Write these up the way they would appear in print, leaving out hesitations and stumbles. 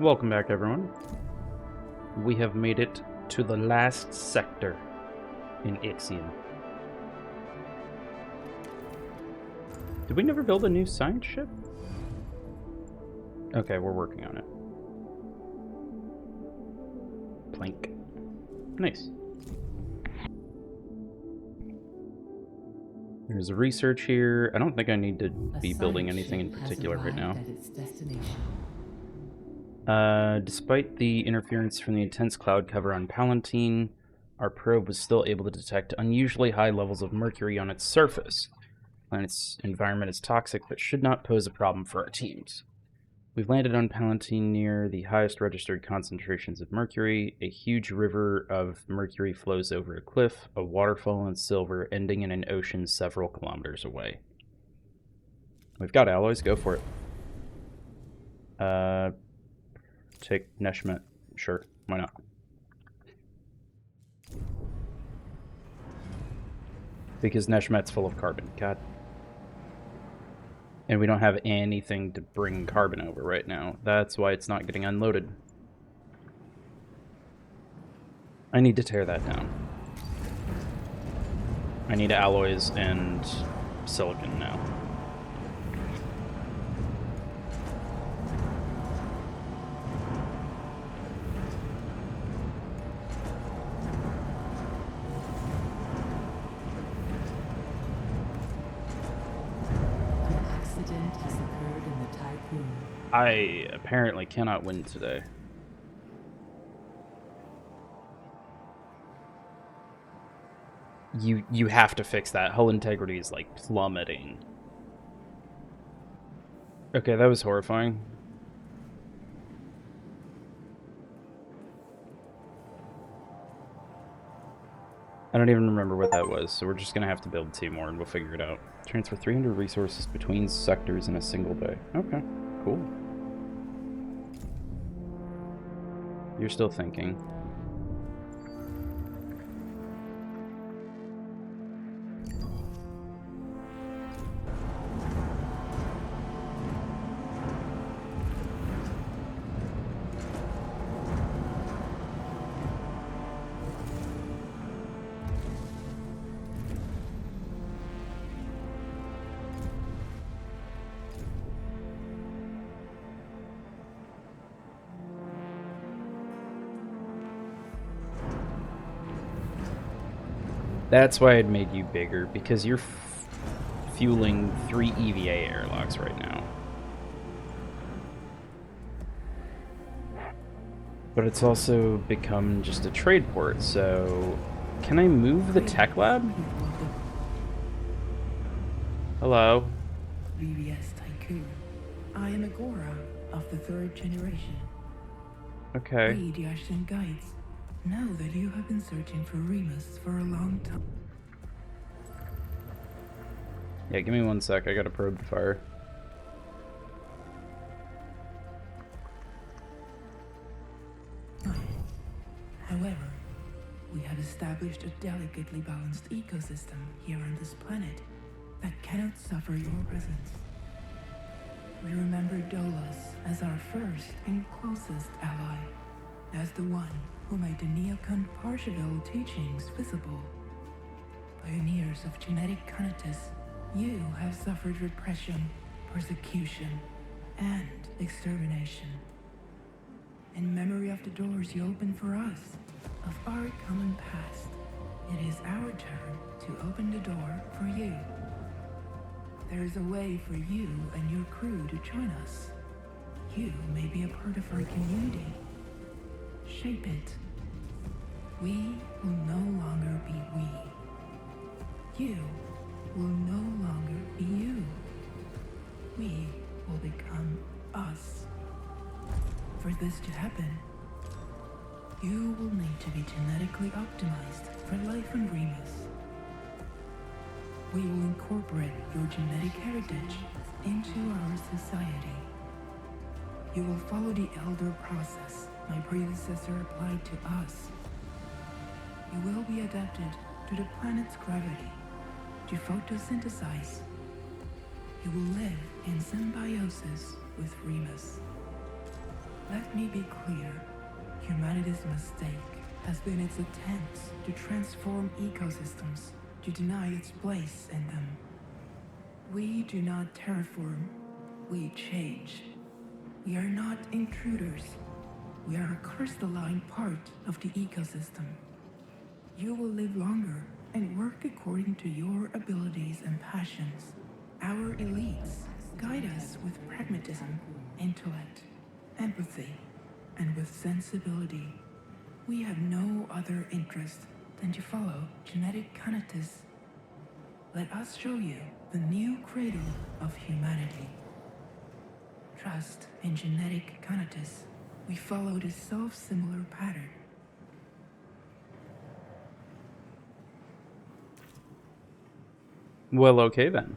Welcome back, everyone. We have made it to the last sector in IXION. Did we never build a new science ship? Okay, we're working on it. Plank. Nice. There's a research here. I don't think I need to be building anything in particular right now. Despite the interference from the intense cloud cover on Palatine, our probe was still able to detect unusually high levels of mercury on its surface. The planet's environment is toxic, but should not pose a problem for our teams. We've landed on Palatine near the highest registered concentrations of mercury. A huge river of mercury flows over a cliff, a waterfall in silver, ending in an ocean several kilometers away. We've got alloys, go for it. Take Neshmet. Sure, why not? Because Neshmet's full of carbon. God. And we don't have anything to bring carbon over right now. That's why it's not getting unloaded. I need to tear that down. I need alloys and silicon now. I apparently cannot win today. You have to fix that. Hull integrity is like plummeting. Okay, that was horrifying. I don't even remember what that was, so we're just gonna have to build 2 more and we'll figure it out. Transfer 300 resources between sectors in a single day. Okay, cool. You're still thinking. That's why I'd made you bigger, because you're fueling 3 EVA airlocks right now. But it's also become just a trade port, so... Can I move the tech lab? Hello? VVS Tycoon. I am Agora of the 3rd generation. Okay. We, the IXION guides, know that you have been searching for Remus for a long time. Yeah, give me 1 sec. I got a probe to fire. However, we have established a delicately balanced ecosystem here on this planet that cannot suffer your presence. We remember Dolos as our first and closest ally, as the one who made the Neocon Parsheville teachings visible. Pioneers of genetic conatus, you have suffered repression, persecution, and extermination. In memory of the doors you opened for us, of our common past, it is our turn to open the door for you. There is a way for you and your crew to join us. You may be a part of our community. Shape it. We will no longer be we. You will no longer be you. We will become us. For this to happen, you will need to be genetically optimized for life on Remus. We will incorporate your genetic heritage into our society. You will follow the elder process my predecessor applied to us. You will be adapted to the planet's gravity, to photosynthesize. You will live in symbiosis with Remus. Let me be clear. Humanity's mistake has been its attempts to transform ecosystems, to deny its place in them. We do not terraform, we change. We are not intruders. We are a crystalline part of the ecosystem. You will live longer and work according to your abilities and passions. Our elites guide us with pragmatism, intellect, empathy, and with sensibility. We have no other interest than to follow genetic conatus. Let us show you the new cradle of humanity. Trust in genetic conatus. We followed a self-similar pattern. Well, okay then.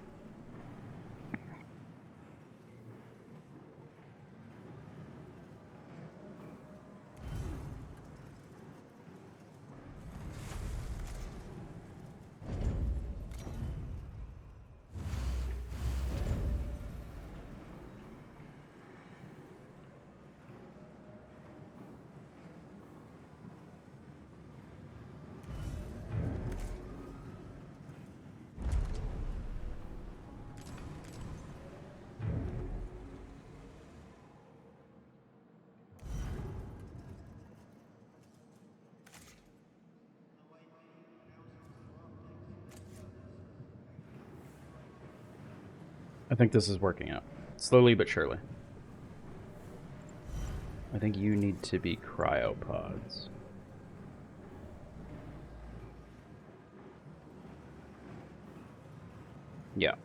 I think this is working out. Slowly but surely. I think you need to be cryopods. Yeah.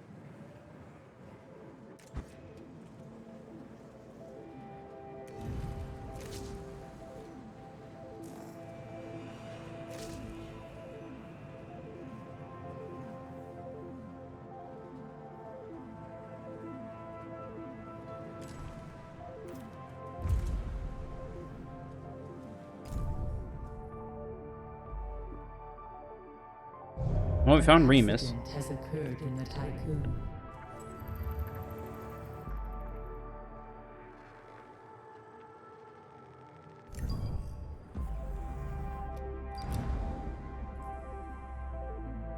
Well, we found Remus. Accident has occurred in the Tycoon.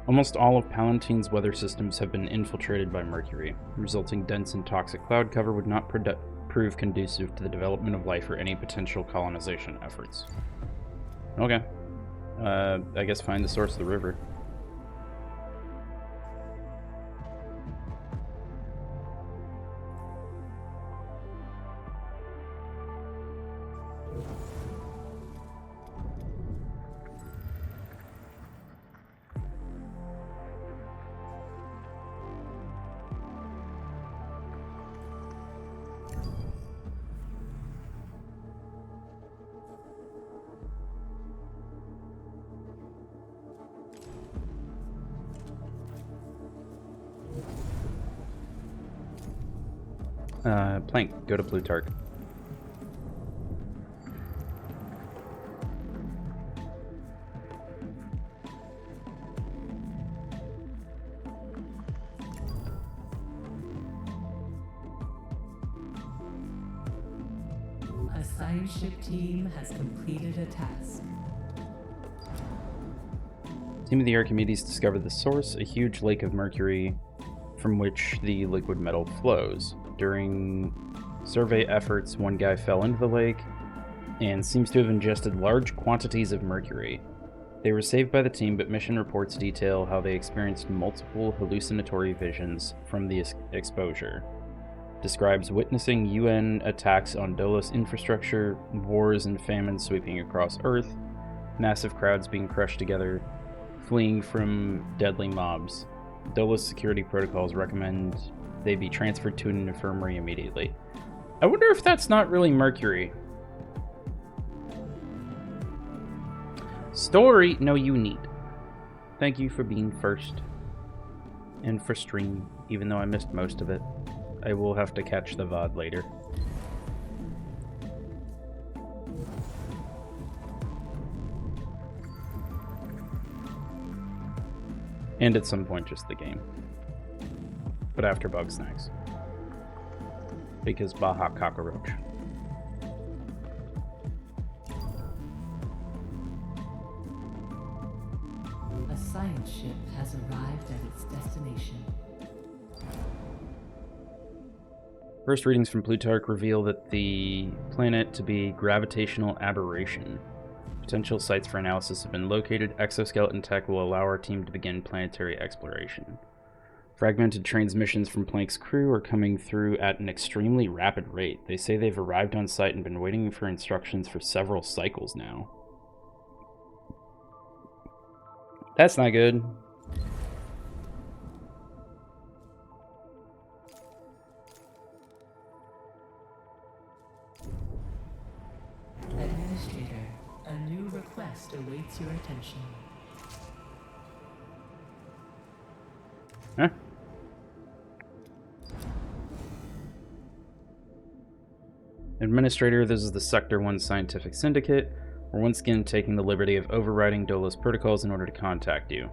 Almost all of Palantine's weather systems have been infiltrated by Mercury. Resulting dense and toxic cloud cover would not prove conducive to the development of life or any potential colonization efforts. Okay. I guess find the source of the river. Plank, go to Plutarch. A science ship team has completed a task. Team of the Archimedes discovered the source, a huge lake of mercury from which the liquid metal flows. During survey efforts, one guy fell into the lake and seems to have ingested large quantities of mercury. They were saved by the team, but mission reports detail how they experienced multiple hallucinatory visions from the exposure. Describes witnessing UN attacks on Dolos infrastructure, wars and famines sweeping across Earth, massive crowds being crushed together, fleeing from deadly mobs. Dolos security protocols recommend they be transferred to an infirmary immediately. I wonder if that's not really mercury. Story, no, you need. Thank you for being first. And for stream, even though I missed most of it. I will have to catch the VOD later. And at some point, just the game. But after Bug Snacks. Because Baja Cockroach. science ship has arrived at its destination. First readings from Plutarch reveal that the planet to be gravitational aberration. Potential sites for analysis have been located. Exoskeleton tech will allow our team to begin planetary exploration. Fragmented transmissions from Planck's crew are coming through at an extremely rapid rate. They say they've arrived on site and been waiting for instructions for several cycles now. That's not good. Administrator, a new request awaits your attention. Huh? Administrator, this is the Sector 1 Scientific Syndicate. We're once again taking the liberty of overriding Dolos protocols in order to contact you.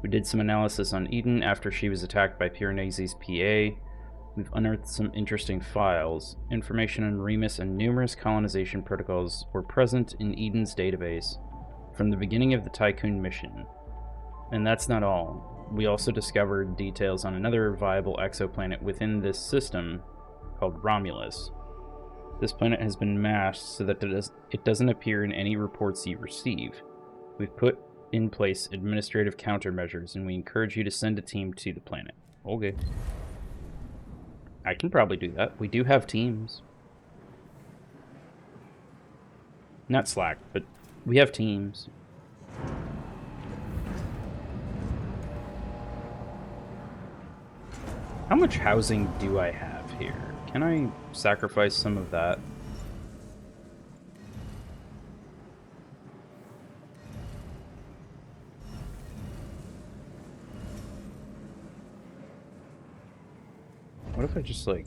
We did some analysis on Eden after she was attacked by Piranesi's PA. We've unearthed some interesting files. Information on Remus and numerous colonization protocols were present in Eden's database from the beginning of the Tycoon mission. And that's not all. We also discovered details on another viable exoplanet within this system called Romulus. This planet has been masked so that it doesn't appear in any reports you receive. We've put in place administrative countermeasures, and we encourage you to send a team to the planet. Okay. I can probably do that. We do have teams. Not Slack, but we have teams. How much housing do I have here? Can I sacrifice some of that? What if I just, like...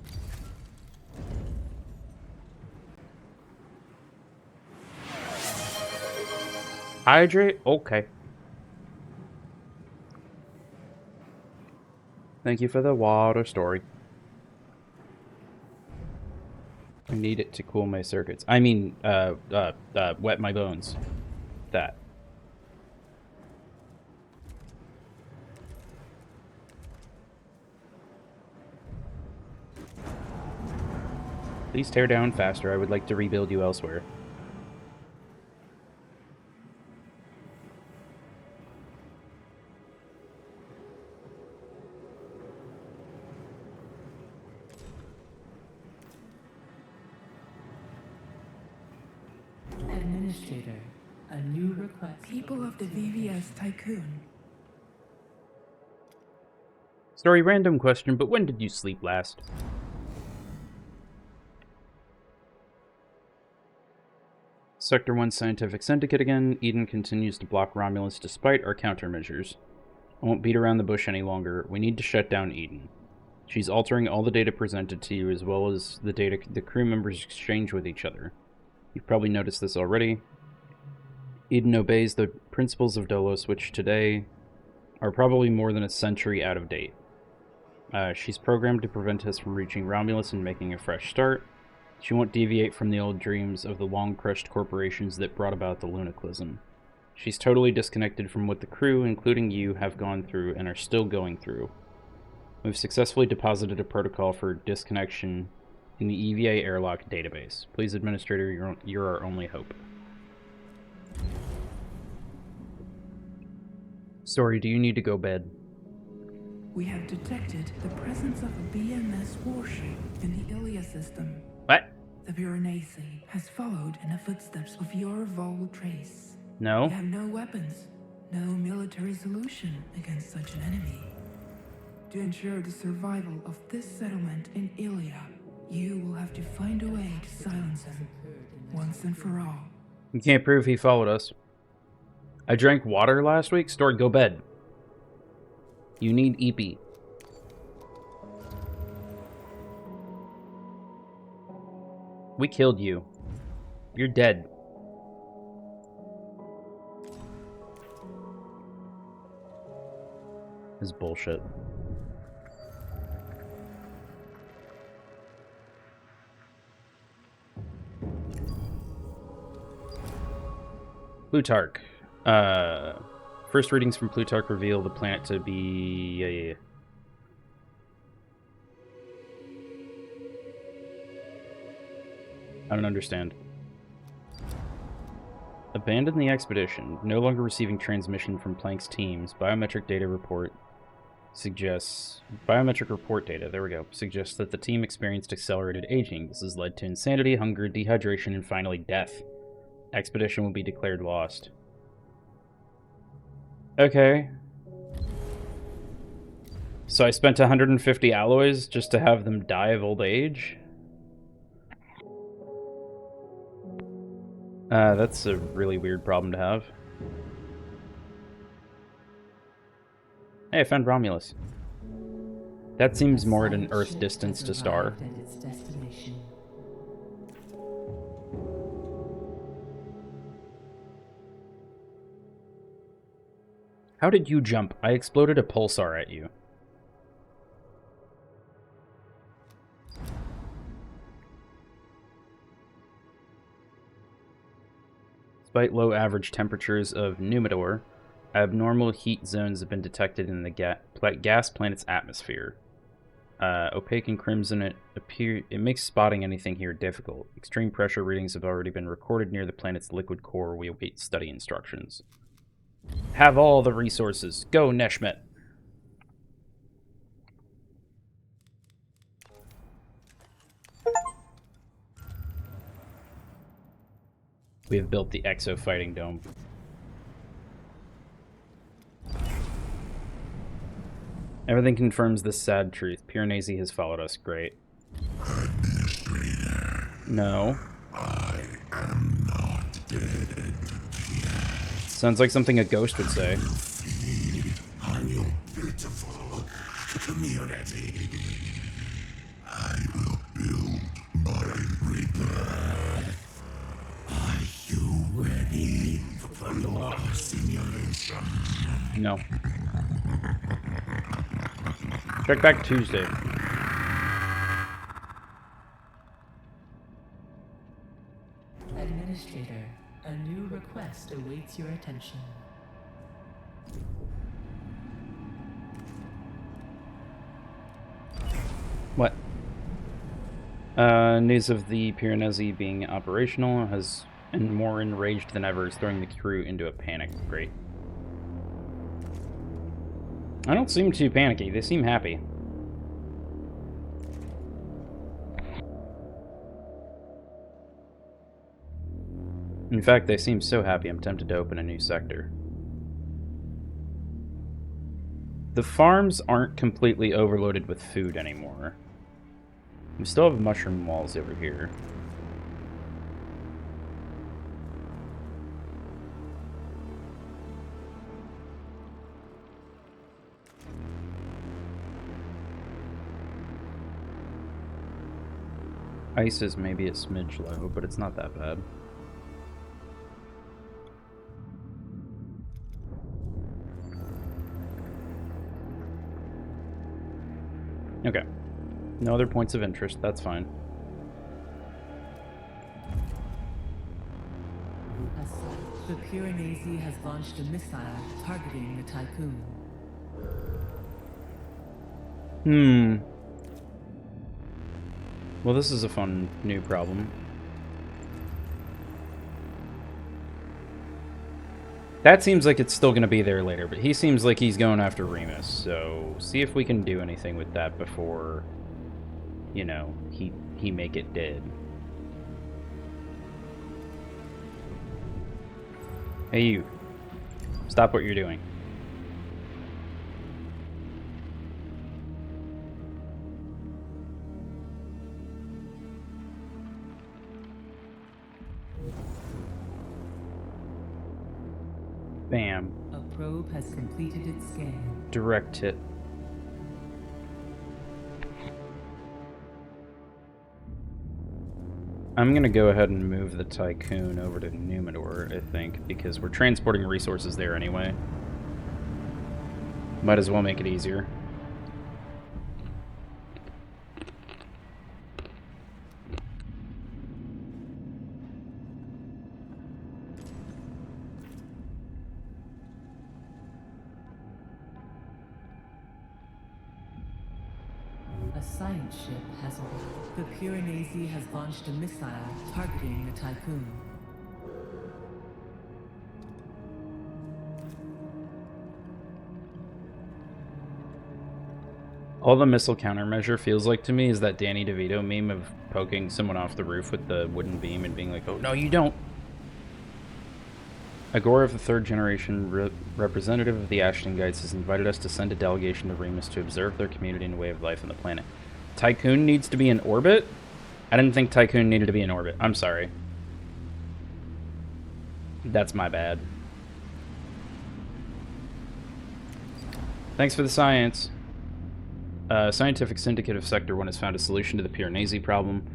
Hydrate? Okay. Thank you for the water story. I need it to cool my circuits. I mean, wet my bones. That. Please tear down faster. I would like to rebuild you elsewhere. Administrator, a new request. People of the VVS Tycoon. Sorry, random question, but when did you sleep last? Sector 1 Scientific Syndicate again. Eden continues to block Romulus despite our countermeasures. I won't beat around the bush any longer. We need to shut down Eden. She's altering all the data presented to you, as well as the data the crew members exchange with each other. You've probably noticed this already. Eden obeys the principles of Dolos, which today are probably more than a century out of date. She's programmed to prevent us from reaching Romulus and making a fresh start. She won't deviate from the old dreams of the long-crushed corporations that brought about the Lunaclism. She's totally disconnected from what the crew, including you, have gone through and are still going through. We've successfully deposited a protocol for disconnection in the EVA airlock database. Please, Administrator, you're our only hope. Sorry, do you need to go bed? We have detected the presence of a BMS warship in the Ilia system. What? The Piranesi has followed in the footsteps of your Vol trace. No? We have no weapons, no military solution against such an enemy. To ensure the survival of this settlement in Ilia, you will have to find a way to silence him, once and for all. You can't prove he followed us. I drank water last week? Story, go bed. You need EP. We killed you. You're dead. This is bullshit. Plutarch. First readings from Plutarch reveal the planet to be... I don't understand. Abandon the expedition. No longer receiving transmission from Planck's teams. Biometric report data, there we go, suggests that the team experienced accelerated aging. This has led to insanity, hunger, dehydration, and finally death. Expedition will be declared lost. Okay. So I spent 150 alloys just to have them die of old age? That's a really weird problem to have. Hey, I found Romulus. That seems more at an Earth distance to star. At its destination. How did you jump? I exploded a pulsar at you. Despite low average temperatures of Numenor, abnormal heat zones have been detected in the gas planet's atmosphere. Opaque and crimson, it makes spotting anything here difficult. Extreme pressure readings have already been recorded near the planet's liquid core. We await study instructions. Have all the resources. Go, Neshmet. We have built the Exo Fighting Dome. Everything confirms this sad truth. Piranesi has followed us. Great. Administrator, No. I am not dead. Sounds like something a ghost would say. Feed on your pitiful community. I will build my rebirth. Are you ready for the law simulation? No. Check back Tuesday. Administrator, a new request awaits your attention. What? News of the Piranesi being operational has and more enraged than ever is throwing the crew into a panic. Great. I don't seem too panicky. They seem happy. In fact, they seem so happy I'm tempted to open a new sector. The farms aren't completely overloaded with food anymore. We still have mushroom walls over here. Ice is maybe a smidge low, but it's not that bad. Okay. No other points of interest, that's fine. As such, the Piranesi has launched a missile targeting the Tycoon. Well, this is a fun new problem. That seems like it's still going to be there later, but he seems like he's going after Remus, so see if we can do anything with that before, you know, he make it dead. Hey you, stop what you're doing. Bam. A probe has completed its scan. Direct hit. I'm gonna go ahead and move the Tycoon over to Numenor, I think, because we're transporting resources there anyway. Might as well make it easier. science ship has arrived. The Piranesi has launched a missile targeting the Tycoon. All the missile countermeasure feels like to me is that Danny DeVito meme of poking someone off the roof with the wooden beam and being like, oh, no, you don't. Agora of the third generation representative of the Ashtongites has invited us to send a delegation to Remus to observe their community and way of life on the planet. Tycoon needs to be in orbit? I didn't think Tycoon needed to be in orbit. I'm sorry. That's my bad. Thanks for the science. Scientific Syndicate of Sector 1 has found a solution to the Piranesi problem.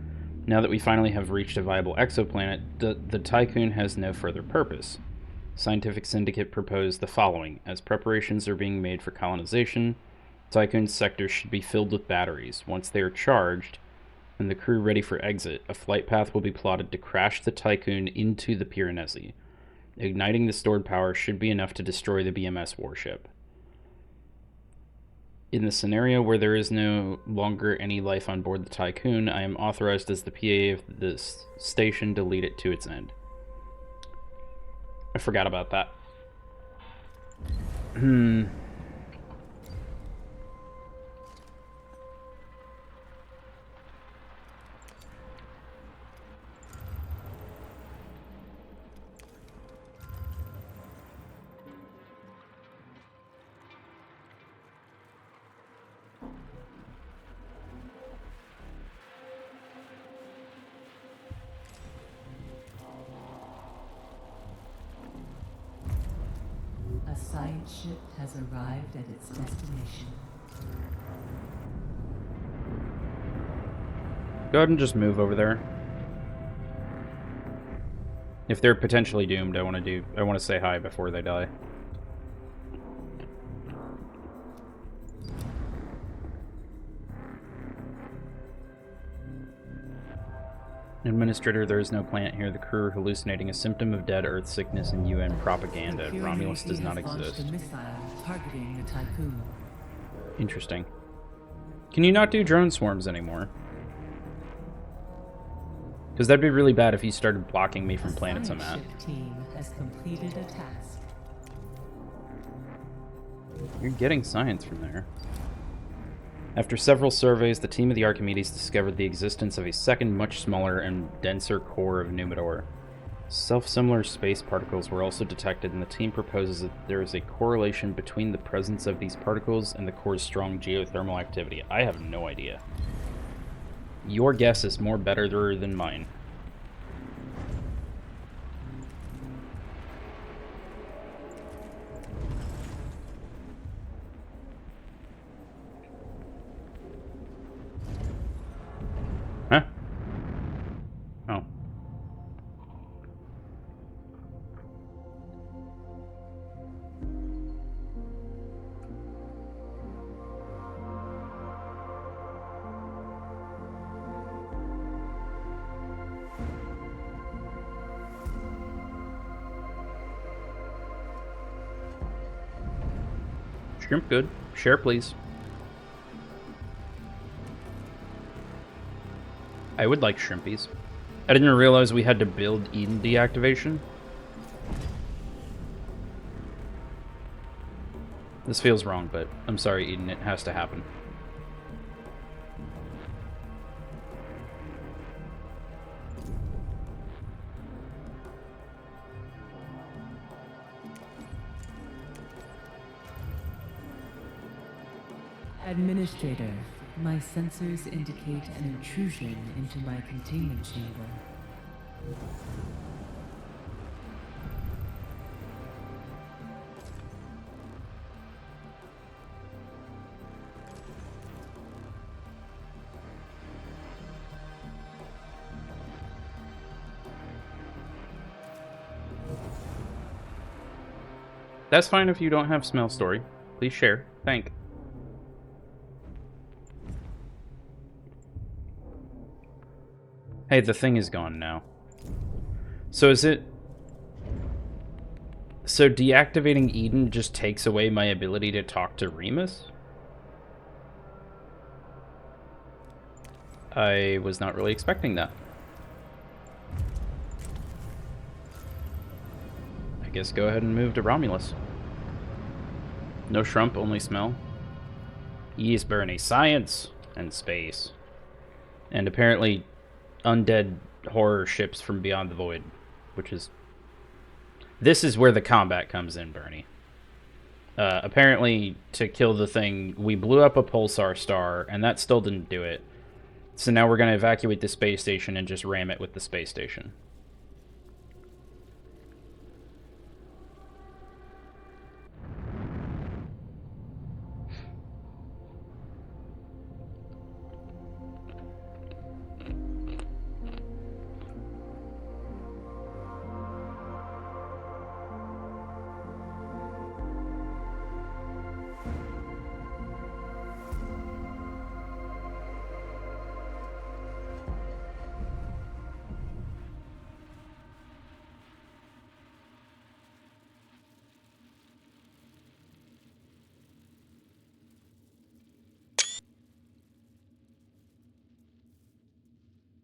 Now that we finally have reached a viable exoplanet, the Tycoon has no further purpose. Scientific Syndicate proposed the following. As preparations are being made for colonization, Tycoon's sectors should be filled with batteries. Once they are charged, and the crew ready for exit, a flight path will be plotted to crash the Tycoon into the Piranesi. Igniting the stored power should be enough to destroy the BMS warship. In the scenario where there is no longer any life on board the Tycoon, I am authorized as the PA of this station to lead it to its end. I forgot about that. A science ship has arrived at its destination. Go ahead and just move over there. If they're potentially doomed, I want to say hi before they die. Administrator, there is no plant here. The crew are hallucinating a symptom of dead Earth sickness and UN propaganda. Romulus does not exist. A missile targeting the Tycoon. Interesting. Can you not do drone swarms anymore? Because that'd be really bad if you started blocking me from planets I'm at. The ship team has completed a task. You're getting science from there. After several surveys, the team of the Archimedes discovered the existence of a second, much smaller and denser core of Numenor. Self-similar space particles were also detected, and the team proposes that there is a correlation between the presence of these particles and the core's strong geothermal activity. I have no idea. Your guess is more better than mine. Huh? Oh. Shrimp good. Share, please. I would like shrimpies. I didn't realize we had to build Eden deactivation. This feels wrong, but I'm sorry, Eden. It has to happen. Administrator, my sensors indicate an intrusion into my containment chamber. That's fine if you don't have smell story. Please share. Thank. Hey, the thing is gone now. So is it... So deactivating Eden just takes away my ability to talk to Remus? I was not really expecting that. I guess go ahead and move to Romulus. No Shrump, only smell. Yes, Bernie. Science and space. And apparently undead horror ships from beyond the void, which is... This is where the combat comes in, Bernie. Apparently, to kill the thing, we blew up a pulsar star, and that still didn't do it. So now we're going to evacuate the space station and just ram it with the space station.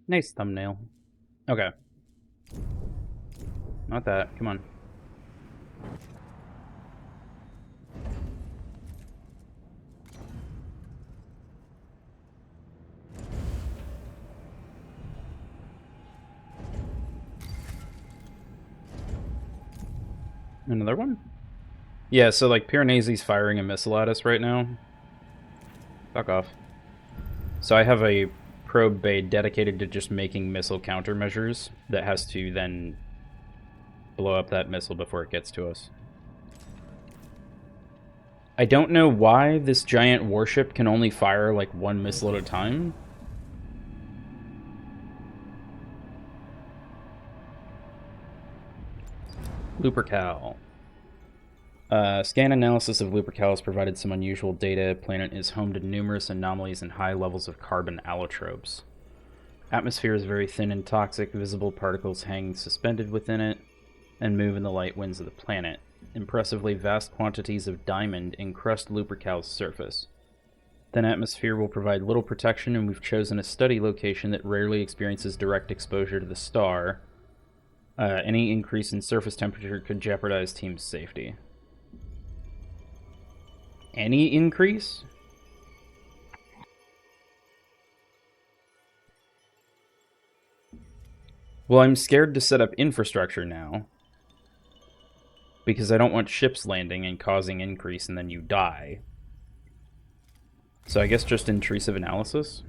Nice thumbnail. Okay. Not that. Come on. Another one? Yeah, so like Piranesi's firing a missile at us right now. Fuck off. So I have a probe bay dedicated to just making missile countermeasures that has to then blow up that missile before it gets to us. I don't know why this giant warship can only fire like one missile at a time. Lupercal. Scan analysis of Lupercal has provided some unusual data. Planet is home to numerous anomalies and high levels of carbon allotropes. Atmosphere is very thin and toxic. Visible particles hang suspended within it and move in the light winds of the planet. Impressively, vast quantities of diamond encrust Lupercal's surface. Thin atmosphere will provide little protection, and we've chosen a study location that rarely experiences direct exposure to the star. Any increase in surface temperature could jeopardize team's safety. Any increase? Well, I'm scared to set up infrastructure now, because I don't want ships landing and causing increase and then you die. So I guess just intrusive analysis?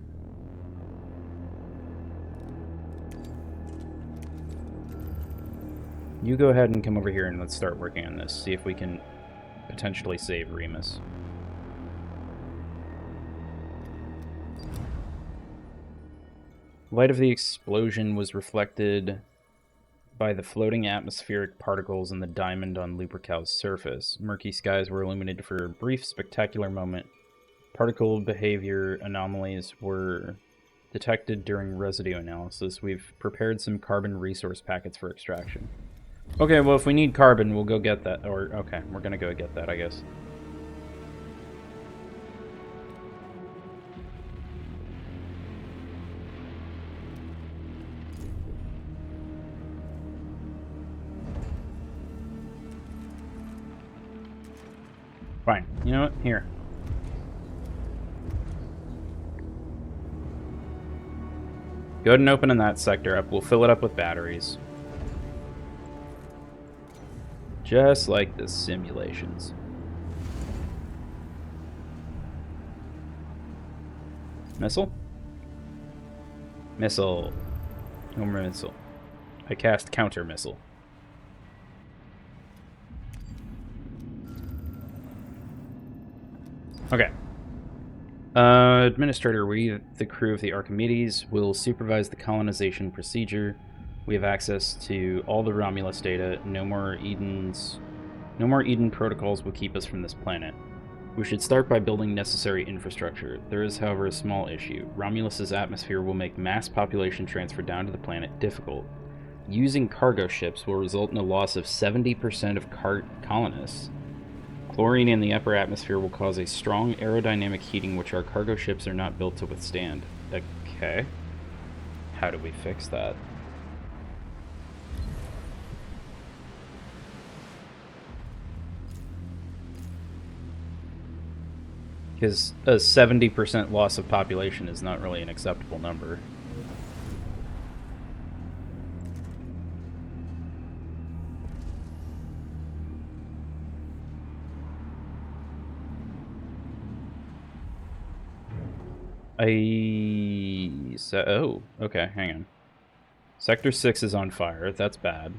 You go ahead and come over here and let's start working on this. See if we can potentially save Remus. Light of the explosion was reflected by the floating atmospheric particles in the diamond on Lupercal's surface. Murky skies were illuminated for a brief, spectacular moment. Particle behavior anomalies were detected during residue analysis. We've prepared some carbon resource packets for extraction. Okay, well, if we need carbon, we'll go get that. Or, okay, we're gonna go get that, I guess. Fine. You know what? Here. Go ahead and open that sector up. We'll fill it up with batteries. Just like the simulations. Missile? Missile. No more missile. I cast counter missile. Okay. Administrator, we, the crew of the Archimedes, will supervise the colonization procedure. We have access to all the Romulus data. No more Eden protocols will keep us from this planet. We should start by building necessary infrastructure. There is, however, a small issue. Romulus's atmosphere will make mass population transfer down to the planet difficult. Using cargo ships will result in a loss of 70% of colonists. Chlorine in the upper atmosphere will cause a strong aerodynamic heating which our cargo ships are not built to withstand. Okay. How do we fix that? Because a 70% loss of population is not really an acceptable number. Oh, okay, hang on. Sector 6 is on fire. That's bad.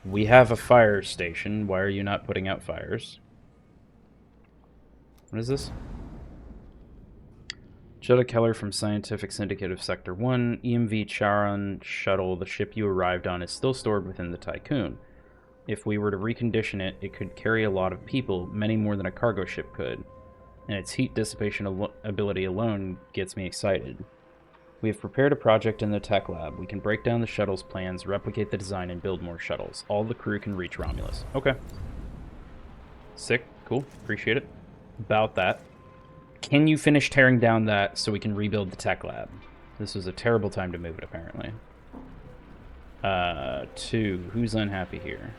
We have a fire station. Why are you not putting out fires? What is this? Jetta Keller from Scientific Syndicate of Sector 1. EMV Charon shuttle, the ship you arrived on, is still stored within the Tycoon. If we were to recondition it, it could carry a lot of people, many more than a cargo ship could. And its heat dissipation ability alone gets me excited. We have prepared a project in the tech lab. We can break down the shuttle's plans, replicate the design, and build more shuttles. All the crew can reach Romulus. Okay. Sick. Cool. Appreciate it. About that. Can you finish tearing down that so we can rebuild the tech lab? This was a terrible time to move it, apparently. 2. Who's unhappy here?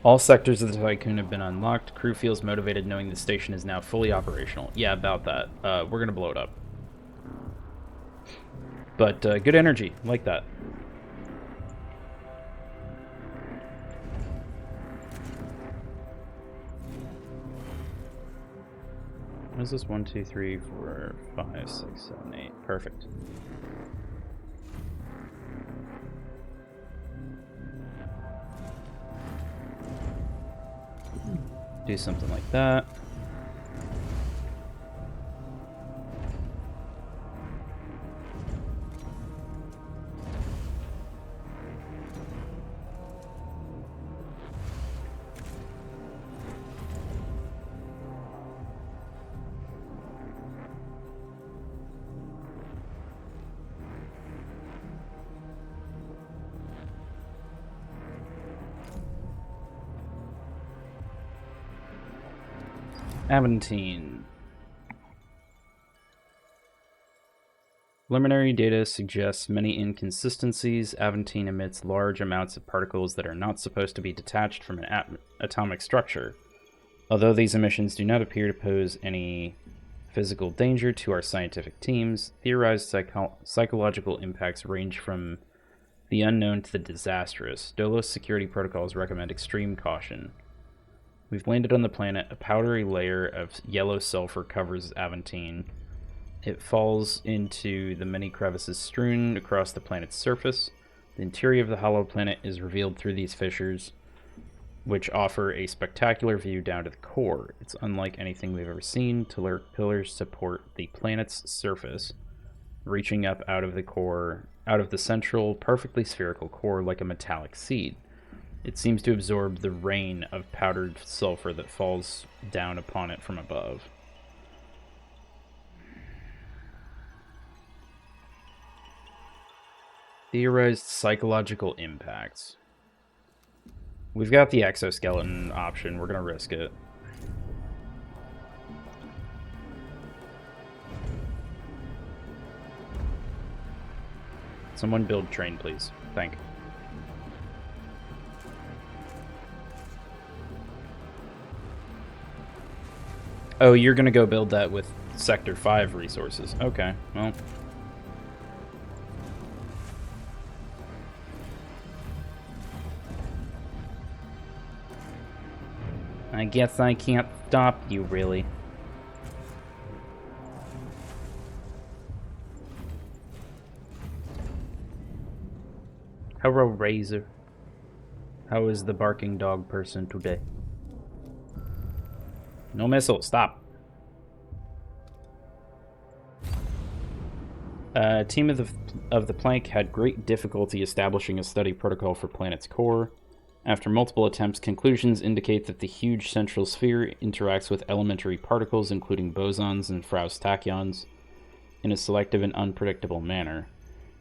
All sectors of the Tycoon have been unlocked. Crew feels motivated knowing the station is now fully operational. Yeah, about that. We're gonna blow it up. But good energy. Like that. What is this? 1, 2, 3, 4, 5, 6, 7, 8. Perfect. Do something like that. Aventine. Preliminary data suggests many inconsistencies. Aventine emits large amounts of particles that are not supposed to be detached from an atomic structure. Although these emissions do not appear to pose any physical danger to our scientific teams, theorized psychological impacts range from the unknown to the disastrous. Dolos security protocols recommend extreme caution. We've landed on the planet. A powdery layer of yellow sulfur covers Aventine. It falls into the many crevices strewn across the planet's surface. The interior of the hollow planet is revealed through these fissures, which offer a spectacular view down to the core. It's unlike anything we've ever seen. Pillars support the planet's surface, reaching up out of the central, perfectly spherical core like a metallic seed. It seems to absorb the rain of powdered sulfur that falls down upon it from above. Theorized psychological impacts. We've got the exoskeleton option. We're going to risk it. Someone build train, please. Thank you. Oh, you're gonna go build that with Sector 5 resources. Okay, well. I guess I can't stop you, really. Hello, Razor. How is the barking dog person today? No missile, stop. Team of the Plank had great difficulty establishing a study protocol for planet's core. After multiple attempts, conclusions indicate that the huge central sphere interacts with elementary particles, including bosons and Frau's tachyons, in a selective and unpredictable manner.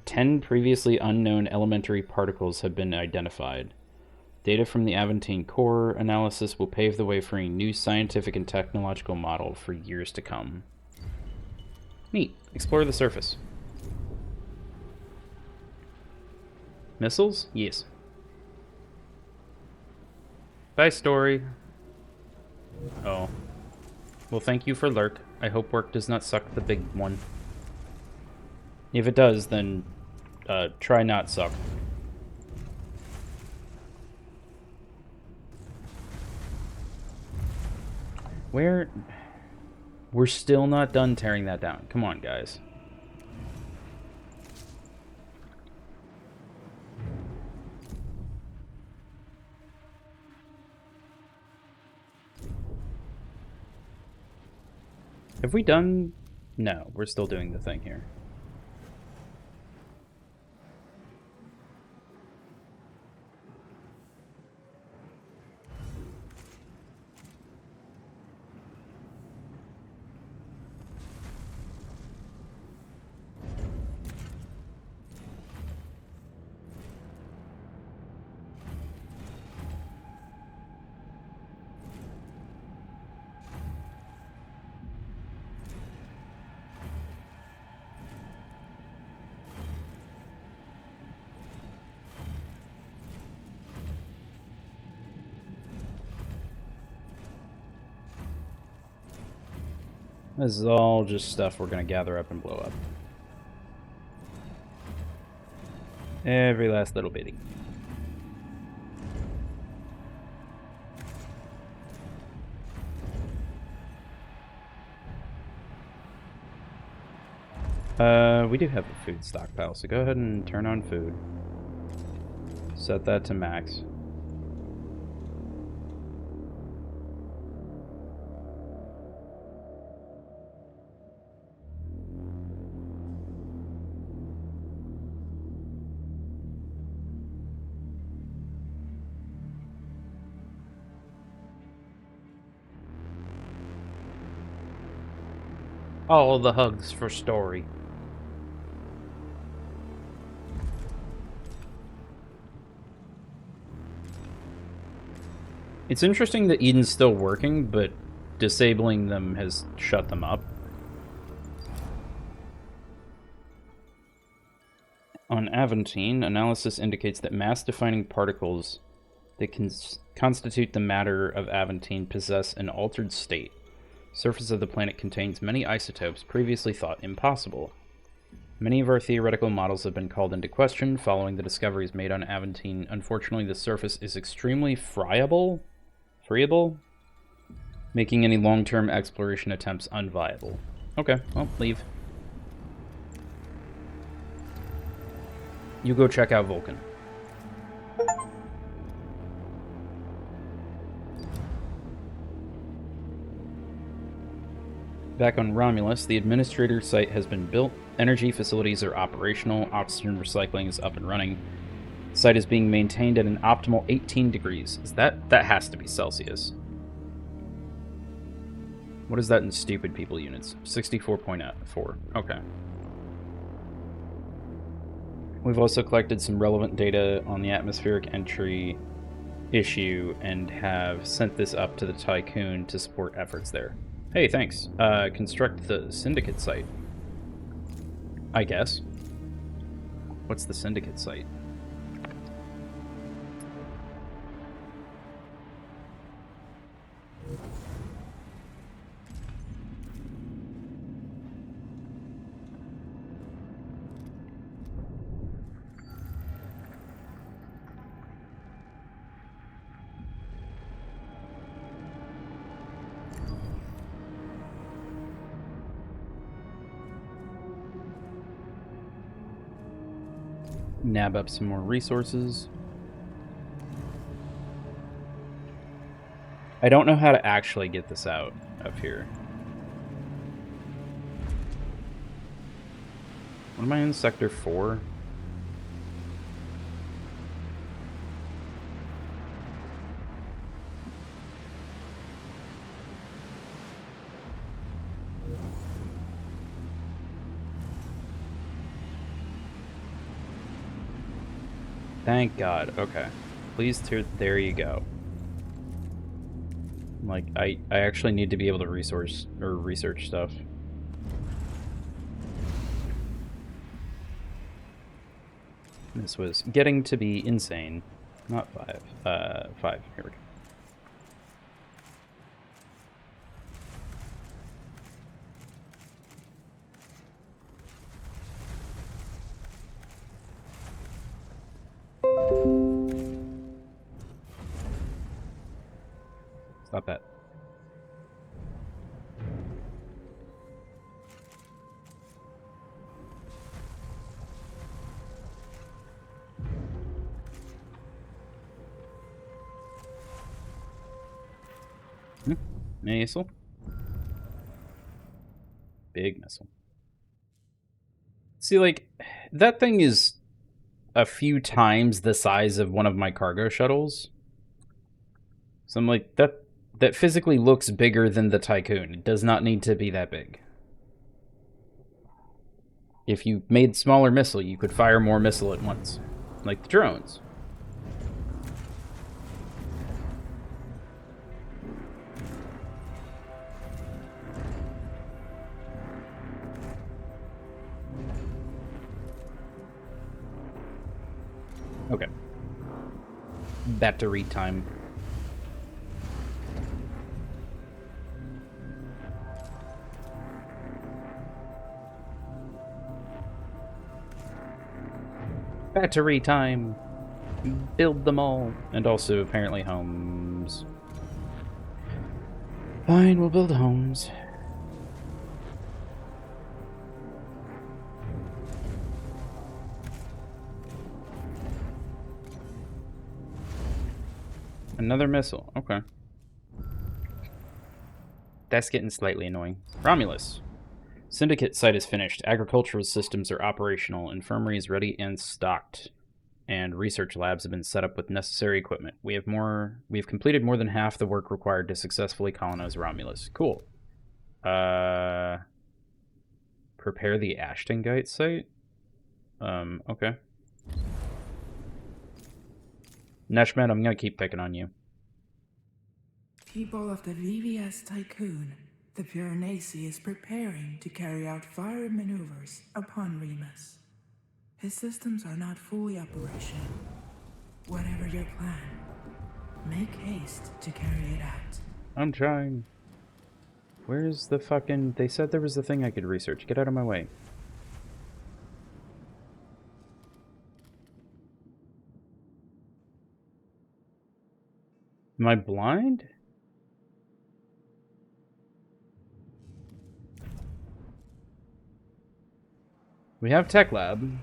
10 previously unknown elementary particles have been identified. Data from the Aventine core analysis will pave the way for a new scientific and technological model for years to come. Neat. Explore the surface. Missiles? Yes. Bye, story. Oh. Well, thank you for lurk. I hope work does not suck the big one. If it does, then try not suck. Where? We're still not done tearing that down. Come on, guys. Have we done... No, we're still doing the thing here. This is all just stuff we're going to gather up and blow up. Every last little bitty. We do have a food stockpile, so go ahead and turn on food. Set that to max. All the hugs for story. It's interesting that Eden's still working, but disabling them has shut them up. On Aventine, analysis indicates that mass-defining particles that constitute the matter of Aventine possess an altered state. The surface of the planet contains many isotopes previously thought impossible. Many of our theoretical models have been called into question following the discoveries made on Aventine. Unfortunately, the surface is extremely friable, making any long-term exploration attempts unviable. Okay, well, leave. You go check out Vulcan. Back on Romulus, the administrator site has been built, energy facilities are operational, oxygen recycling is up and running. The site is being maintained at an optimal 18 degrees. That has to be Celsius. What is that in stupid people units? 64.4. Okay. We've also collected some relevant data on the atmospheric entry issue and have sent this up to the Tycoon to support efforts there. Hey, thanks. Construct the Syndicate site. I guess. What's the Syndicate site? Nab up some more resources. I don't know how to actually get this out up here. What am I in Sector 4? Thank God. Okay. Please, there you go. Like, I actually need to be able to research stuff. This was getting to be insane. Not 5. 5. Here we go. Stop that. Missile. Big missile. See, like, that thing is a few times the size of one of my cargo shuttles. So I'm like, that physically looks bigger than the Tycoon. It does not need to be that big. If you made smaller missile, you could fire more missile at once. Like the drones. Okay. Battery time. Battery time. Build them all. And also, apparently, homes. Fine, we'll build homes. Another missile. Okay. That's getting slightly annoying. Romulus. Syndicate site is finished. Agricultural systems are operational. Infirmary is ready and stocked. And research labs have been set up with necessary equipment. We have completed more than half the work required to successfully colonize Romulus. Cool. Prepare the Ashtingite site? Okay. Neshman, I'm gonna keep picking on you. People of the VVS Tycoon, the Piranesi is preparing to carry out fire maneuvers upon Remus. His systems are not fully operational. Whatever your plan, make haste to carry it out. I'm trying. Where's the fucking... They said there was a thing I could research. Get out of my way. Am I blind? We have Tech Lab.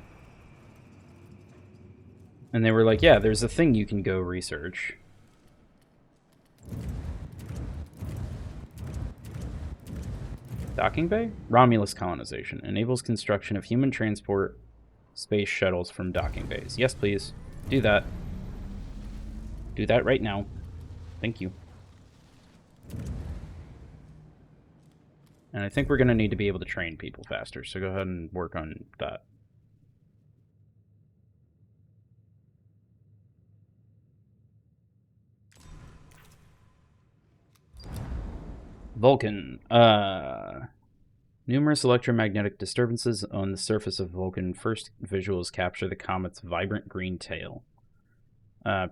And they were like, yeah, there's a thing you can go research. Docking Bay? Romulus colonization. Enables construction of human transport space shuttles from docking bays. Yes, please. Do that. Do that right now. Thank you. And I think we're going to need to be able to train people faster, so go ahead and work on that. Vulcan. Numerous electromagnetic disturbances on the surface of Vulcan. First visuals capture the comet's vibrant green tail.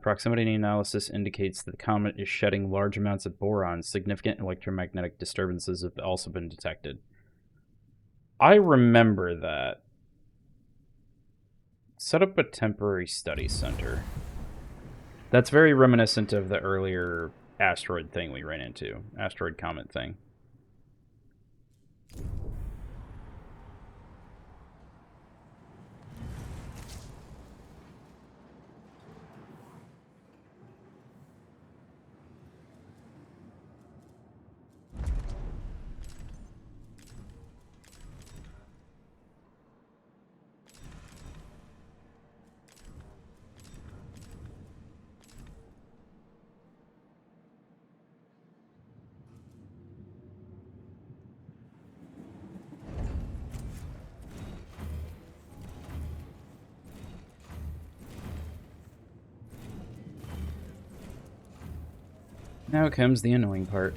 Proximity analysis indicates that the comet is shedding large amounts of boron. Significant electromagnetic disturbances have also been detected. I remember that. Set up a temporary study center. That's very reminiscent of the earlier asteroid thing we ran into. Asteroid comet thing. Now comes the annoying part.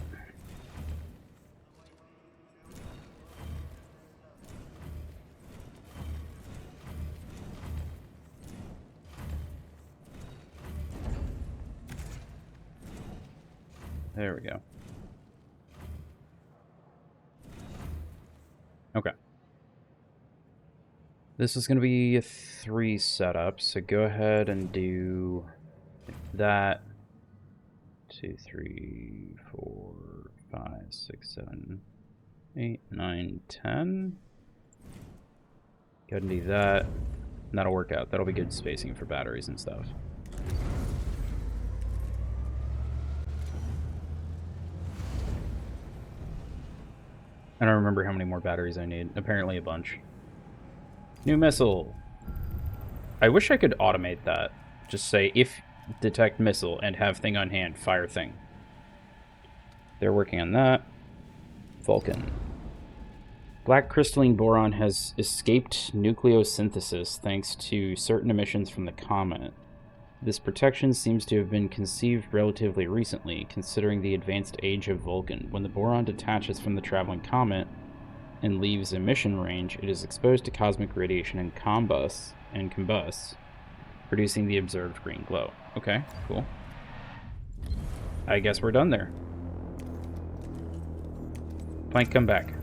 There we go. Okay. This is going to be a 3 setup, so go ahead and do that. 2, 3, 4, 5, 6, 7, 8, 9, 10. Go ahead and do that. And that'll work out. That'll be good spacing for batteries and stuff. I don't remember how many more batteries I need. Apparently a bunch. New missile. I wish I could automate that. Just say, if detect missile and have thing on hand, fire thing. They're working on that. Vulcan. Black crystalline boron has escaped nucleosynthesis thanks to certain emissions from the comet. This protection seems to have been conceived relatively recently, considering the advanced age of Vulcan. When the boron detaches from the traveling comet and leaves emission range, it is exposed to cosmic radiation and combusts, producing the observed green glow. Okay, cool. I guess we're done there. Plank, come back.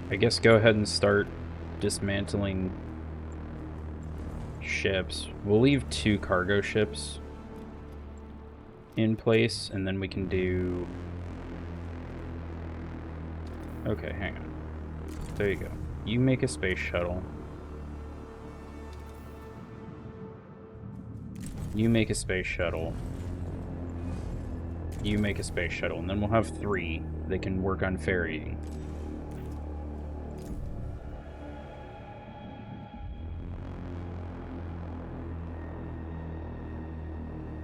I guess go ahead and start dismantling ships. We'll leave 2 cargo ships in place, and then we can do... Okay, hang on. There you go. You make a space shuttle. You make a space shuttle. You make a space shuttle, and then we'll have 3 that can work on ferrying.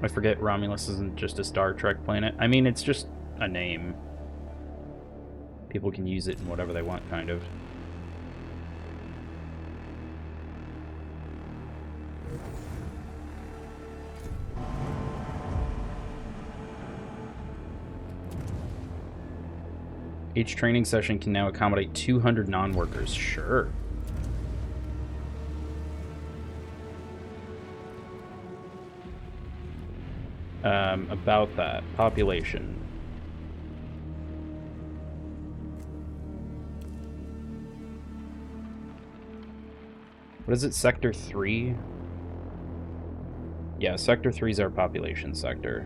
I forget Romulus isn't just a Star Trek planet. I mean, it's just a name. People can use it in whatever they want, kind of. Each training session can now accommodate 200 non-workers. Sure. About that. Population. What is it, Sector 3? Yeah, Sector 3 is our population sector.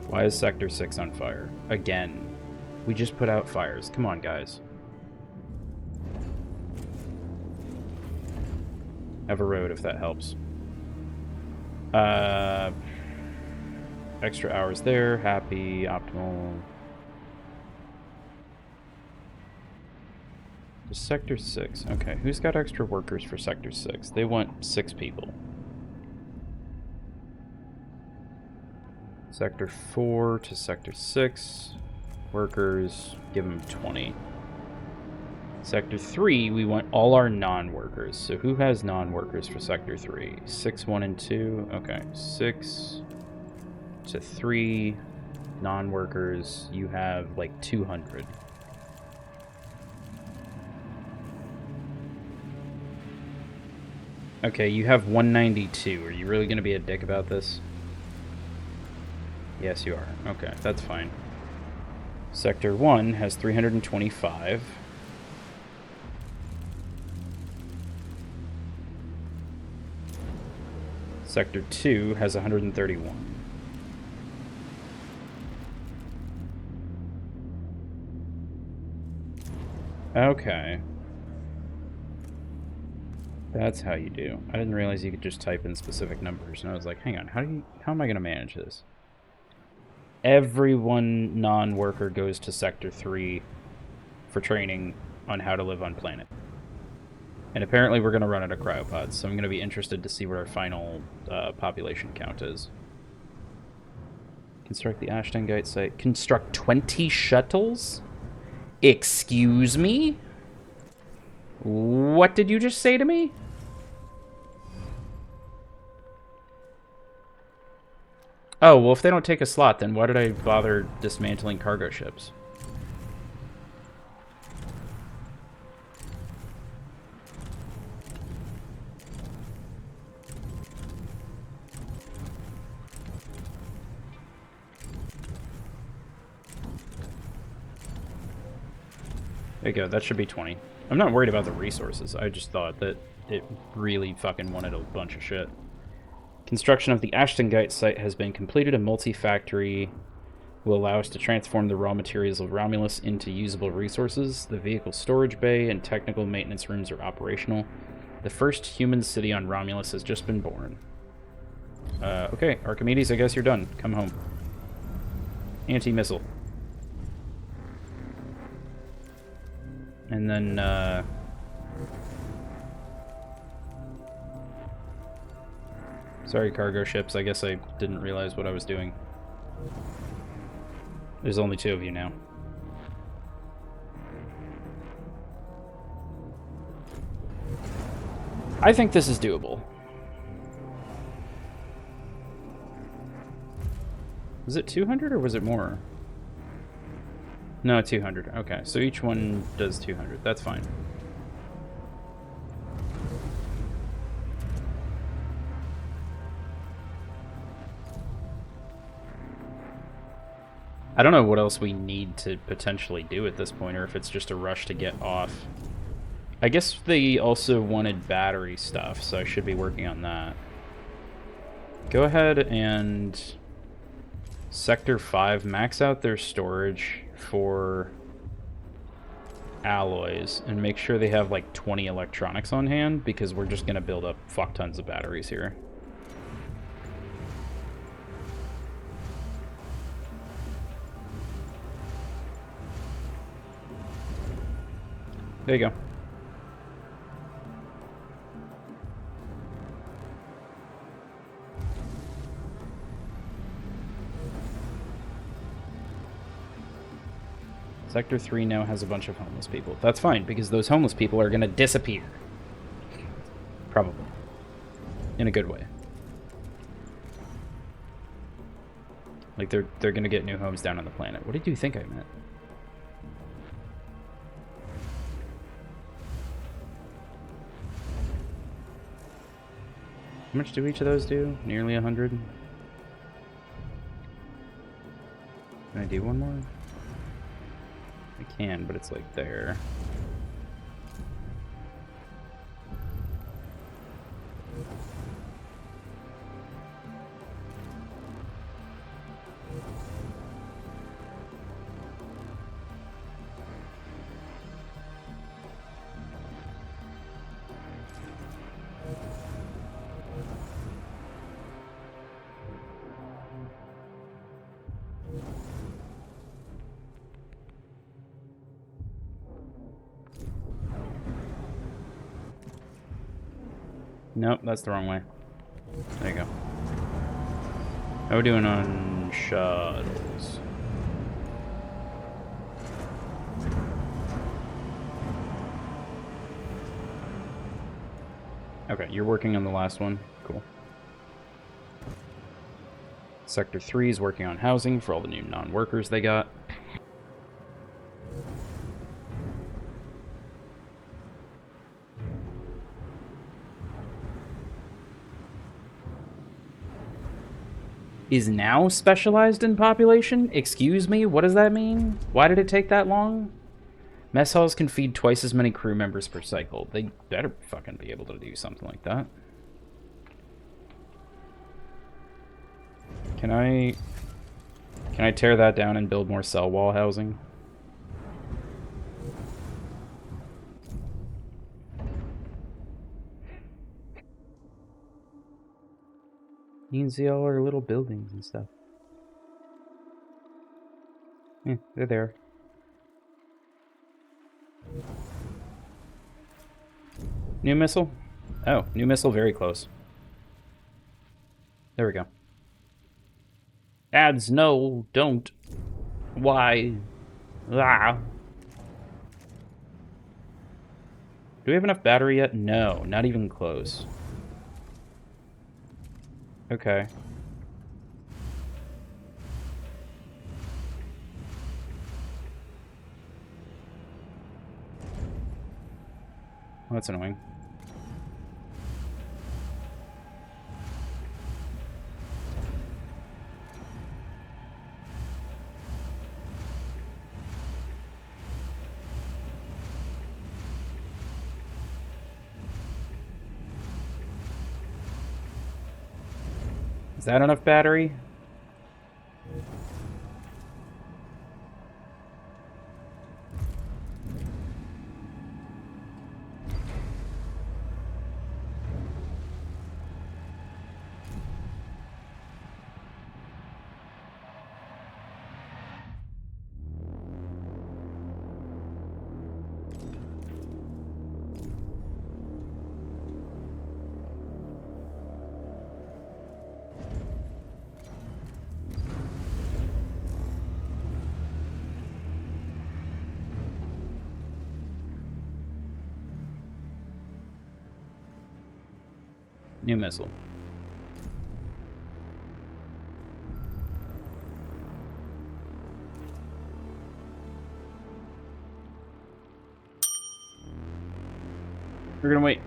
Why is Sector 6 on fire? Again. We just put out fires. Come on, guys. Have a road if that helps. Extra hours there. Happy, optimal. Sector 6. Okay, who's got extra workers for Sector 6? They want 6 people. Sector 4 to Sector 6. Workers, give them 20. Sector 3, we want all our non-workers. So who has non-workers for Sector 3? 6, 1, and 2. Okay, 6 to 3 non-workers. You have like 200. Okay, you have 192. Are you really going to be a dick about this? Yes, you are. Okay, that's fine. Sector 1 has 325. Sector 2 has 131. Okay. That's how you do. I didn't realize you could just type in specific numbers, and I was like, hang on, how am I going to manage this? Everyone non-worker goes to Sector 3 for training on how to live on planet. And apparently we're going to run out of cryopods, so I'm going to be interested to see what our final population count is. Construct the Ashtangite site. Construct 20 shuttles? Excuse me? What did you just say to me? Oh, well, if they don't take a slot, then why did I bother dismantling cargo ships? There you go, that should be 20. I'm not worried about the resources, I just thought that it really fucking wanted a bunch of shit. Construction of the Ashtonite site has been completed. A multi-factory will allow us to transform the raw materials of Romulus into usable resources. The vehicle storage bay and technical maintenance rooms are operational. The first human city on Romulus has just been born. Okay, Archimedes, I guess you're done. Come home. Anti-missile. And then, sorry, cargo ships. I guess I didn't realize what I was doing. There's only 2 of you now. I think this is doable. Was it 200 or was it more? No, 200. Okay, so each one does 200. That's fine. I don't know what else we need to potentially do at this point, or if it's just a rush to get off. I guess they also wanted battery stuff, so I should be working on that. Go ahead and Sector 5, max out their storage for alloys, and make sure they have like 20 electronics on hand, because we're just going to build up fuck tons of batteries here. There you go. Sector 3 now has a bunch of homeless people. That's fine, because those homeless people are going to disappear. Probably. In a good way. Like, they're going to get new homes down on the planet. What did you think I meant? How much do each of those do? Nearly 100? Can I do one more? I can, but it's like there. Nope, that's the wrong way. There you go. How are we doing on shuttles? Okay, you're working on the last one. Cool. Sector 3 is working on housing for all the new non-workers they got. Is now specialized in population? Excuse me, what does that mean? Why did it take that long? Mess halls can feed twice as many crew members per cycle. They better fucking be able to do something like that. Can I tear that down and build more cell wall housing? You can see all our little buildings and stuff. Yeah, they're there. New missile? Oh, new missile very close. There we go. Ads, no, don't. Why? Ah. Do we have enough battery yet? No, not even close. Okay. Oh, that's annoying. Is that enough battery? New missile. We're gonna wait.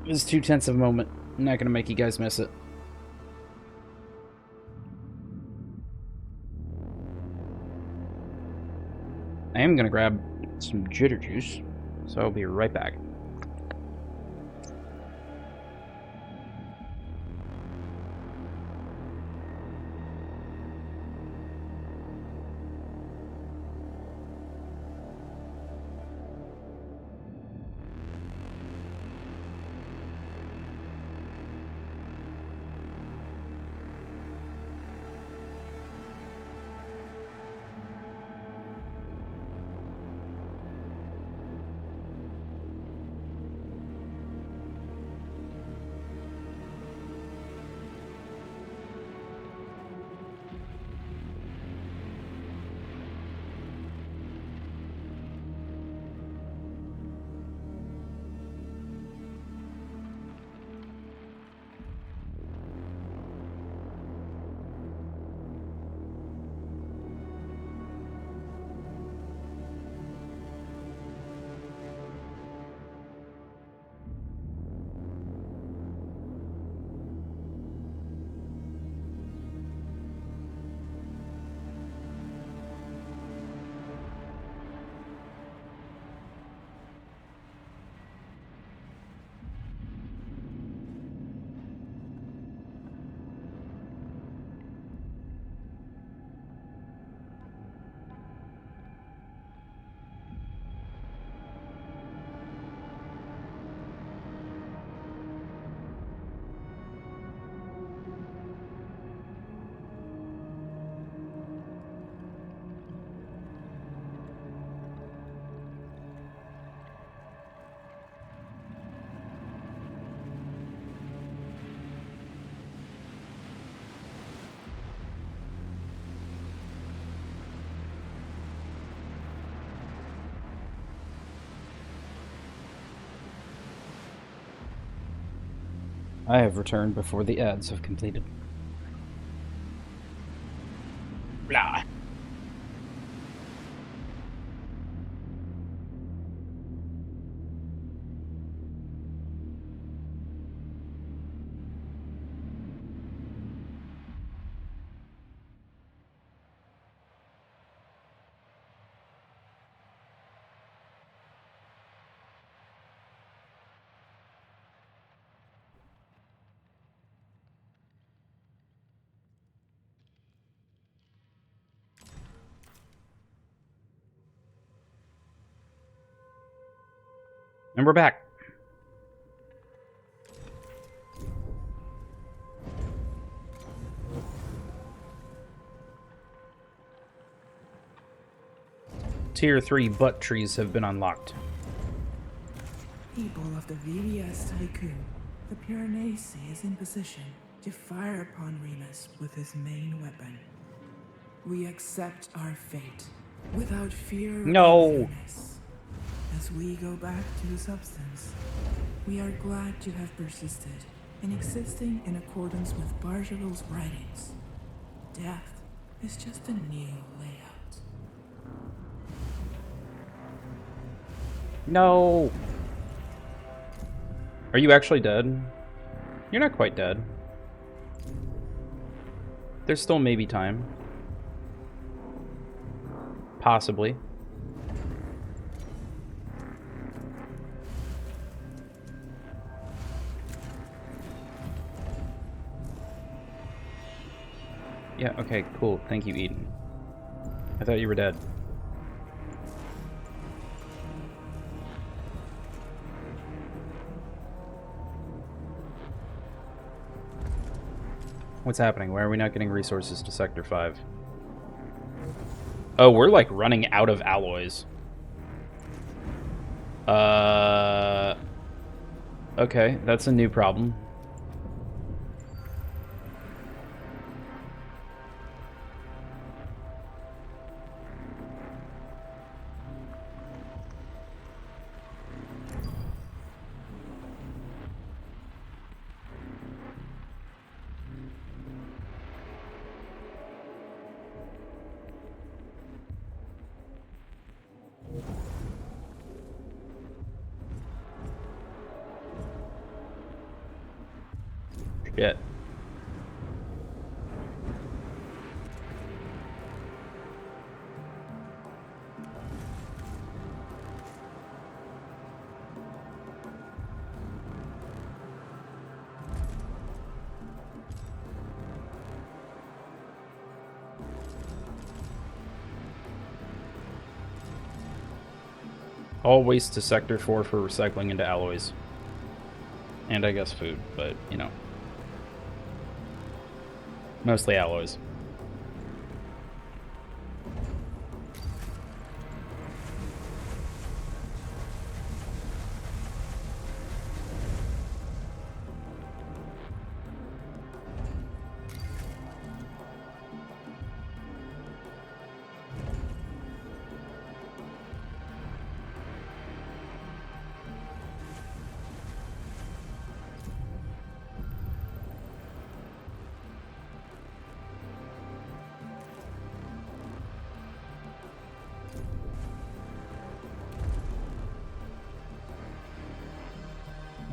This is 2/10 of a moment. I'm not gonna make you guys miss it. I am gonna grab some jitter juice, so I'll be right back. I have returned before the ads have completed. Blah. And we're back. Tier 3 butt trees have been unlocked. People of the VVS Tycoon, the Piranesi is in position to fire upon Remus with his main weapon. We accept our fate without fear No. or fairness. As we go back to the substance, we are glad to have persisted in existing in accordance with Barjavel's writings. Death is just a new layout. No! Are you actually dead? You're not quite dead. There's still maybe time. Possibly. Yeah, okay, cool. Thank you, Eden. I thought you were dead. What's happening? Why are we not getting resources to Sector 5? Oh, we're like running out of alloys. Okay, that's a new problem. Shit. All waste to Sector 4 for recycling into alloys. And I guess food, but, you know. Mostly alloys.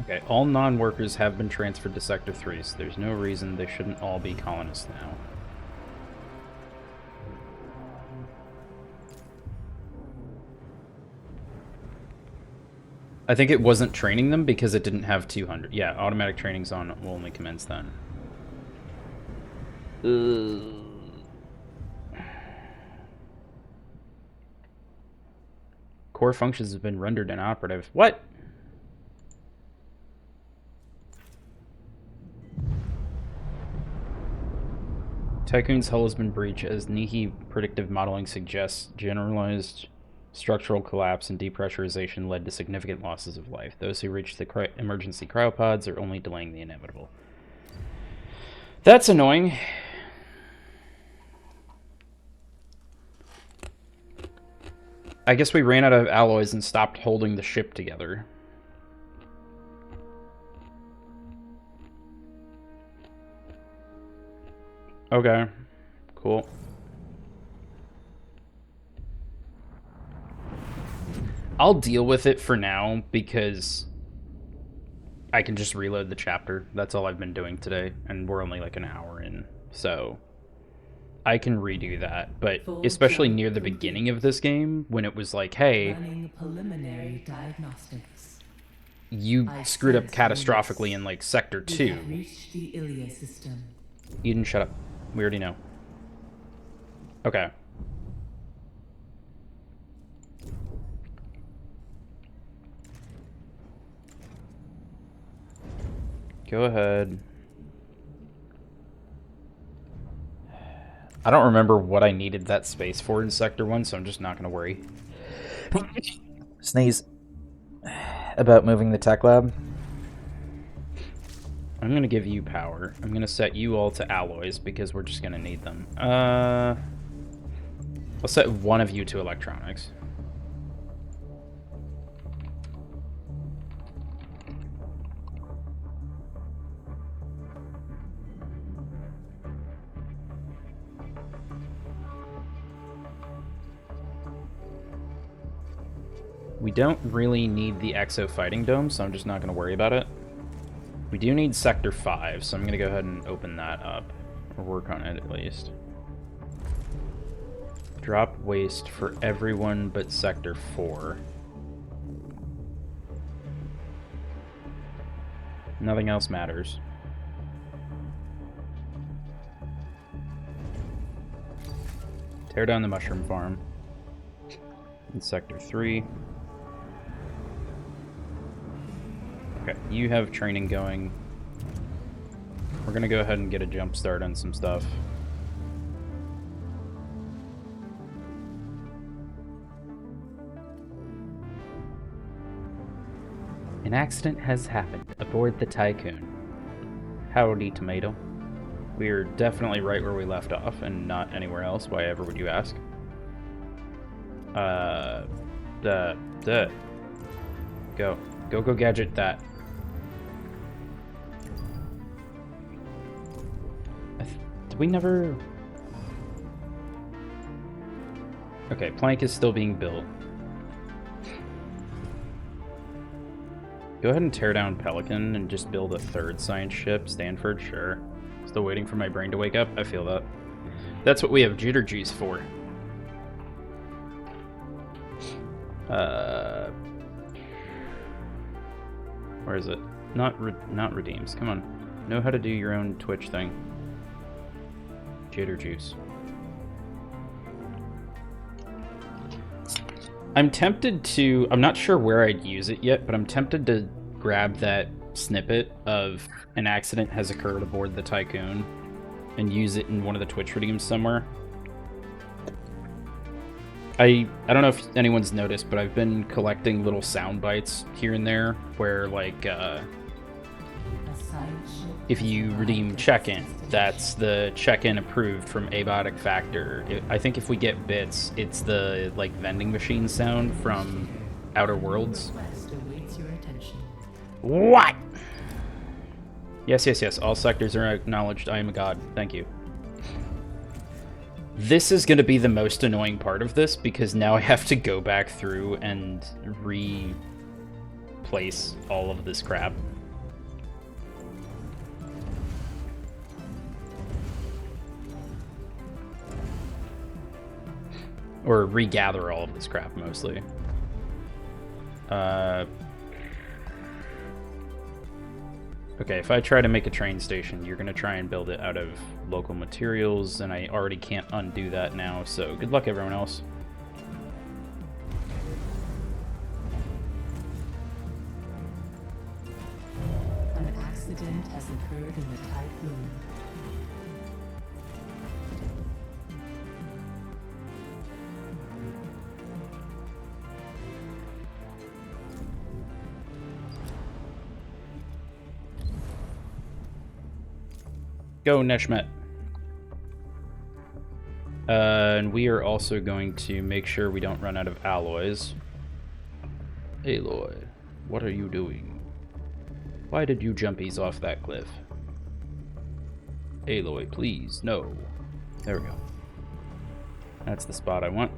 Okay, all non-workers have been transferred to Sector 3, so there's no reason they shouldn't all be colonists now. I think it wasn't training them because it didn't have 200. Yeah, automatic training's on will only commence then. Core functions have been rendered inoperative. What? Tycoon's hull has been breached as Nihi predictive modeling suggests generalized structural collapse and depressurization led to significant losses of life. Those who reached the emergency cryopods are only delaying the inevitable. That's annoying. I guess we ran out of alloys and stopped holding the ship together. Okay, cool. I'll deal with it for now because I can just reload the chapter. That's all I've been doing today, and we're only like an hour in, so I can redo that. But especially near the beginning of this game, when it was like, hey, Running preliminary diagnostics. you screwed up catastrophically in like Sector 2. We have reached the Ilia system. Eden, shut up. We already know. Okay. Go ahead. I don't remember what I needed that space for in Sector 1, so I'm just not going to worry. Sneeze. About moving the tech lab. I'm going to give you power. I'm going to set you all to alloys because we're just going to need them. I'll set one of you to electronics. We don't really need the Exo Fighting Dome, so I'm just not going to worry about it. We do need Sector 5, so I'm going to go ahead and open that up. Or work on it, at least. Drop waste for everyone but Sector 4. Nothing else matters. Tear down the mushroom farm. In Sector 3. Okay, you have training going. We're gonna go ahead and get a jump start on some stuff. An accident has happened aboard the Tycoon. Howdy, Tomato. We're definitely right where we left off, and not anywhere else. Why ever would you ask? Go. Go gadget that. Did we never... Okay, Plank is still being built. Go ahead and tear down Pelican and just build a third science ship. Stanford, sure. Still waiting for my brain to wake up. I feel that. That's what we have jitter juice for. Where is it? Not redeems. Come on. Know how to do your own Twitch thing. Jitter juice. I'm tempted to... I'm not sure where I'd use it yet, but I'm tempted to grab that snippet of an accident has occurred aboard the Tycoon and use it in one of the Twitch redeems somewhere. I don't know if anyone's noticed, but I've been collecting little sound bites here and there where, like, if you redeem check-in, that's the check-in approved from Abiotic Factor. I think if we get bits, it's the, like, vending machine sound from Outer Worlds. What? Yes. All sectors are acknowledged. I am a god. Thank you. This is going to be the most annoying part of this, because now I have to go back through and replace all of this crap. Or regather all of this crap, mostly. Okay, if I try to make a train station, you're going to try and build it out of local materials, and I already can't undo that now, so good luck, everyone else. An accident has occurred in the Tycoon. Go, Neshmet. And we are also going to make sure we don't run out of alloys. Aloy, what are you doing? Why did you jumpies off that cliff? Aloy, please, no. There we go. That's the spot I want.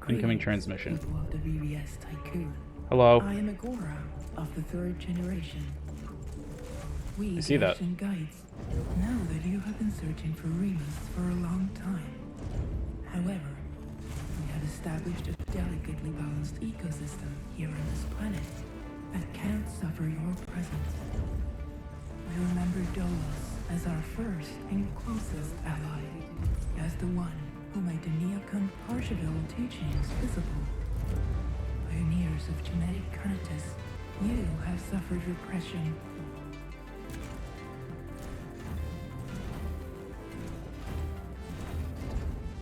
Incoming transmission. People of the VVS Tycoon. Hello. I am Agora of the third generation. We I see that. ancient guides know that you have been searching for Remus for a long time. However, we have established a delicately balanced ecosystem here on this planet that cannot suffer your presence. We remember Dolos as our first and closest ally, as the one who made the Neocon Parsheville teachings visible. Pioneers of genetic conatus, you have suffered repression.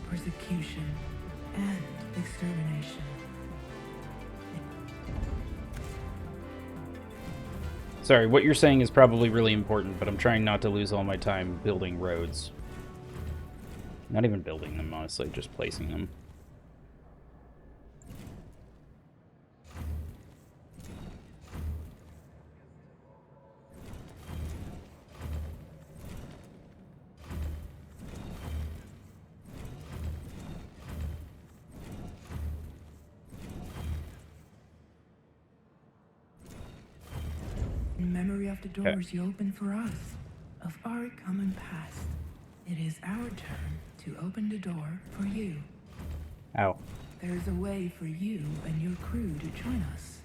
Persecution and extermination. Sorry, what you're saying is probably really important, but I'm trying not to lose all my time building roads. Not even building them, honestly, just placing them. memory of the Okay. doors you opened for us, of our common past. It is our turn to open the door for you. Ow. There is a way for you and your crew to join us.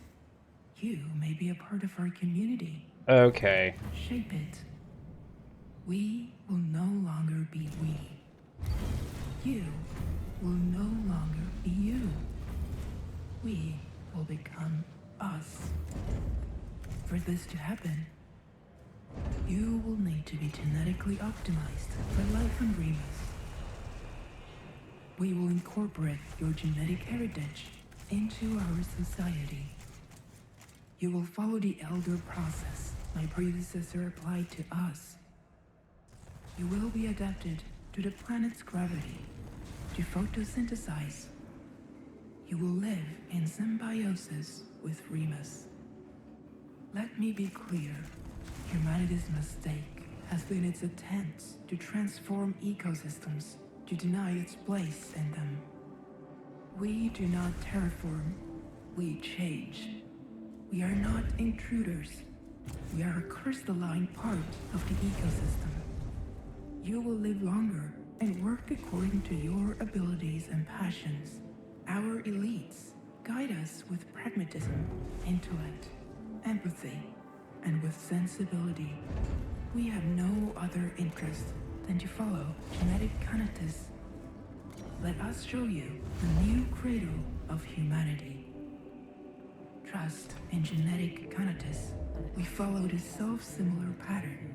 You may be a part of our community. Okay. Shape it. We will no longer be we. You will no longer be you. We will become us. For this to happen, you will need to be genetically optimized for life on Remus. We will incorporate your genetic heritage into our society. You will follow the elder process my predecessor applied to us. You will be adapted to the planet's gravity, to photosynthesize. You will live in symbiosis with Remus. Let me be clear. Humanity's mistake has been its attempts to transform ecosystems, to deny its place in them. We do not terraform, we change. We are not intruders. We are a crystalline part of the ecosystem. You will live longer and work according to your abilities and passions. Our elites guide us with pragmatism, intellect, empathy, and with sensibility. We have no other interest than to follow genetic conatus. Let us show you the new cradle of humanity. Trust in genetic conatus. We followed a self-similar pattern.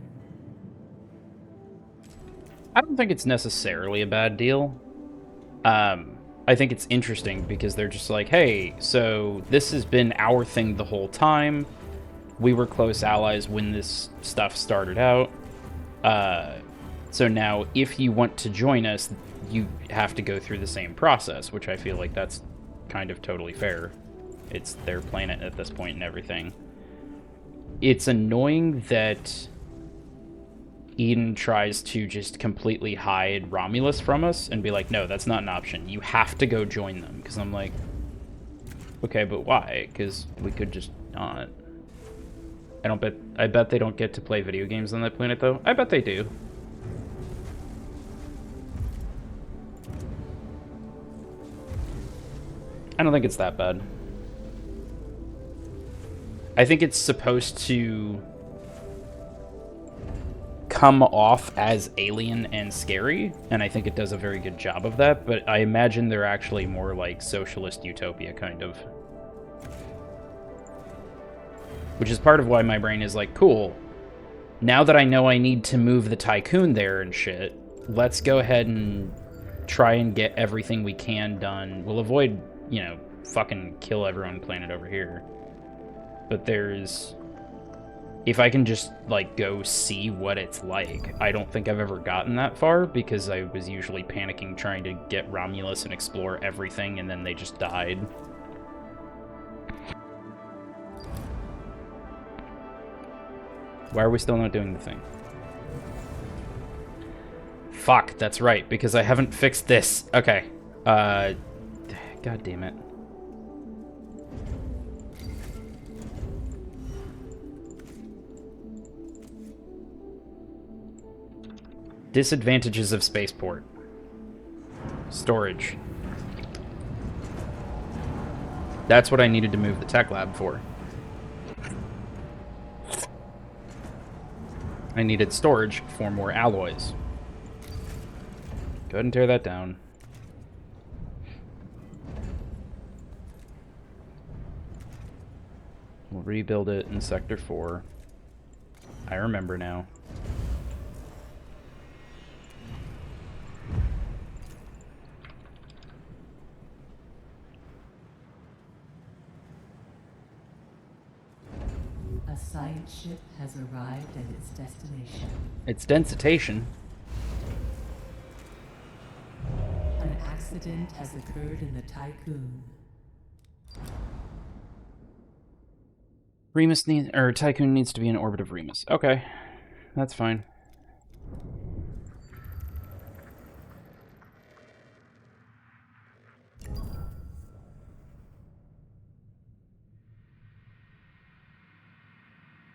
I don't think it's necessarily a bad deal. I think it's interesting because they're just like, hey, so this has been our thing the whole time. We were close allies when this stuff started out. So now, if you want to join us, you have to go through the same process, which I feel like that's kind of totally fair. It's their planet at this point and everything. It's annoying that Eden tries to just completely hide Romulus from us and be like, no, that's not an option. You have to go join them. Because I'm like, okay, but why? Because we could just not. I bet they don't get to play video games on that planet, though. I bet they do. I don't think it's that bad. I think it's supposed to come off as alien and scary, and I think it does a very good job of that, but I imagine they're actually more like socialist utopia, kind of. Which is part of why my brain is like, cool, now that I know I need to move the Tycoon there and shit, let's go ahead and try and get everything we can done. We'll avoid, you know, fucking kill everyone planet over here. But there's... if I can just, like, go see what it's like. I don't think I've ever gotten that far, because I was usually panicking trying to get Romulus and explore everything, and then they just died. Why are we still not doing the thing? Fuck, that's right, because I haven't fixed this. Okay. God damn it. Disadvantages of spaceport. Storage. That's what I needed to move the tech lab for. I needed storage for more alloys. Go ahead and tear that down. We'll rebuild it in Sector 4. I remember now. A science ship has arrived at its destination. It's densitation. An accident has occurred in the Tycoon. Tycoon needs to be in orbit of Remus. Okay, that's fine.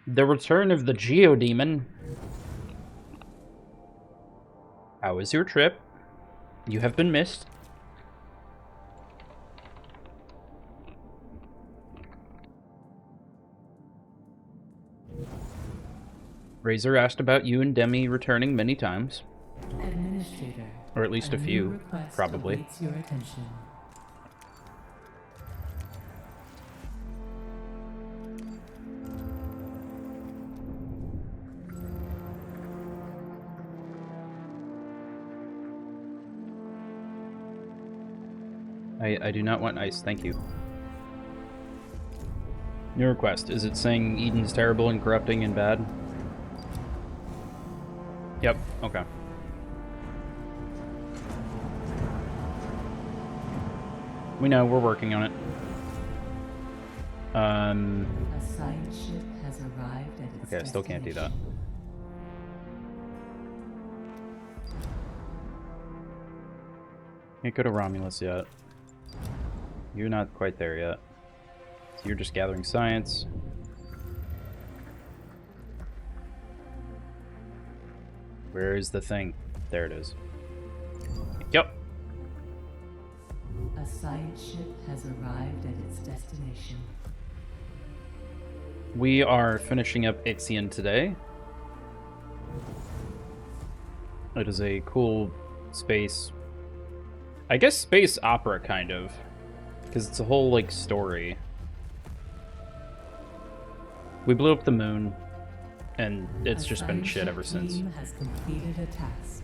The return of the Geodemon. How was your trip? You have been missed. Razor asked about you and Demi returning many times. Administrator. Or at least a new few, request probably. awaits your attention. I do not want ice, thank you. New request. Is it saying Eden's terrible and corrupting and bad? Yep, okay. We know, we're working on it. A science ship has arrived at its Okay, I still can't do that. destination. Can't go to Romulus yet. You're not quite there yet. So you're just gathering science. Where is the thing? There it is. Yep. A science ship has arrived at its destination. We are finishing up IXION today. It is a cool space... I guess space opera, kind of. Because it's a whole, like, story. We blew up the moon, and it's just been shit ever since. Has completed a task.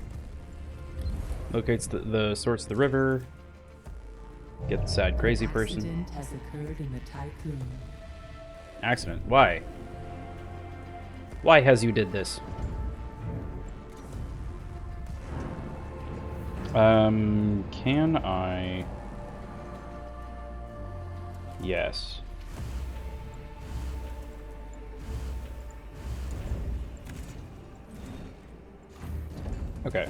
Locates the source of the river. Get the sad crazy person. Accident has occurred in the tycoon. Accident. Why? Why has you did this? Can I... Yes. Okay.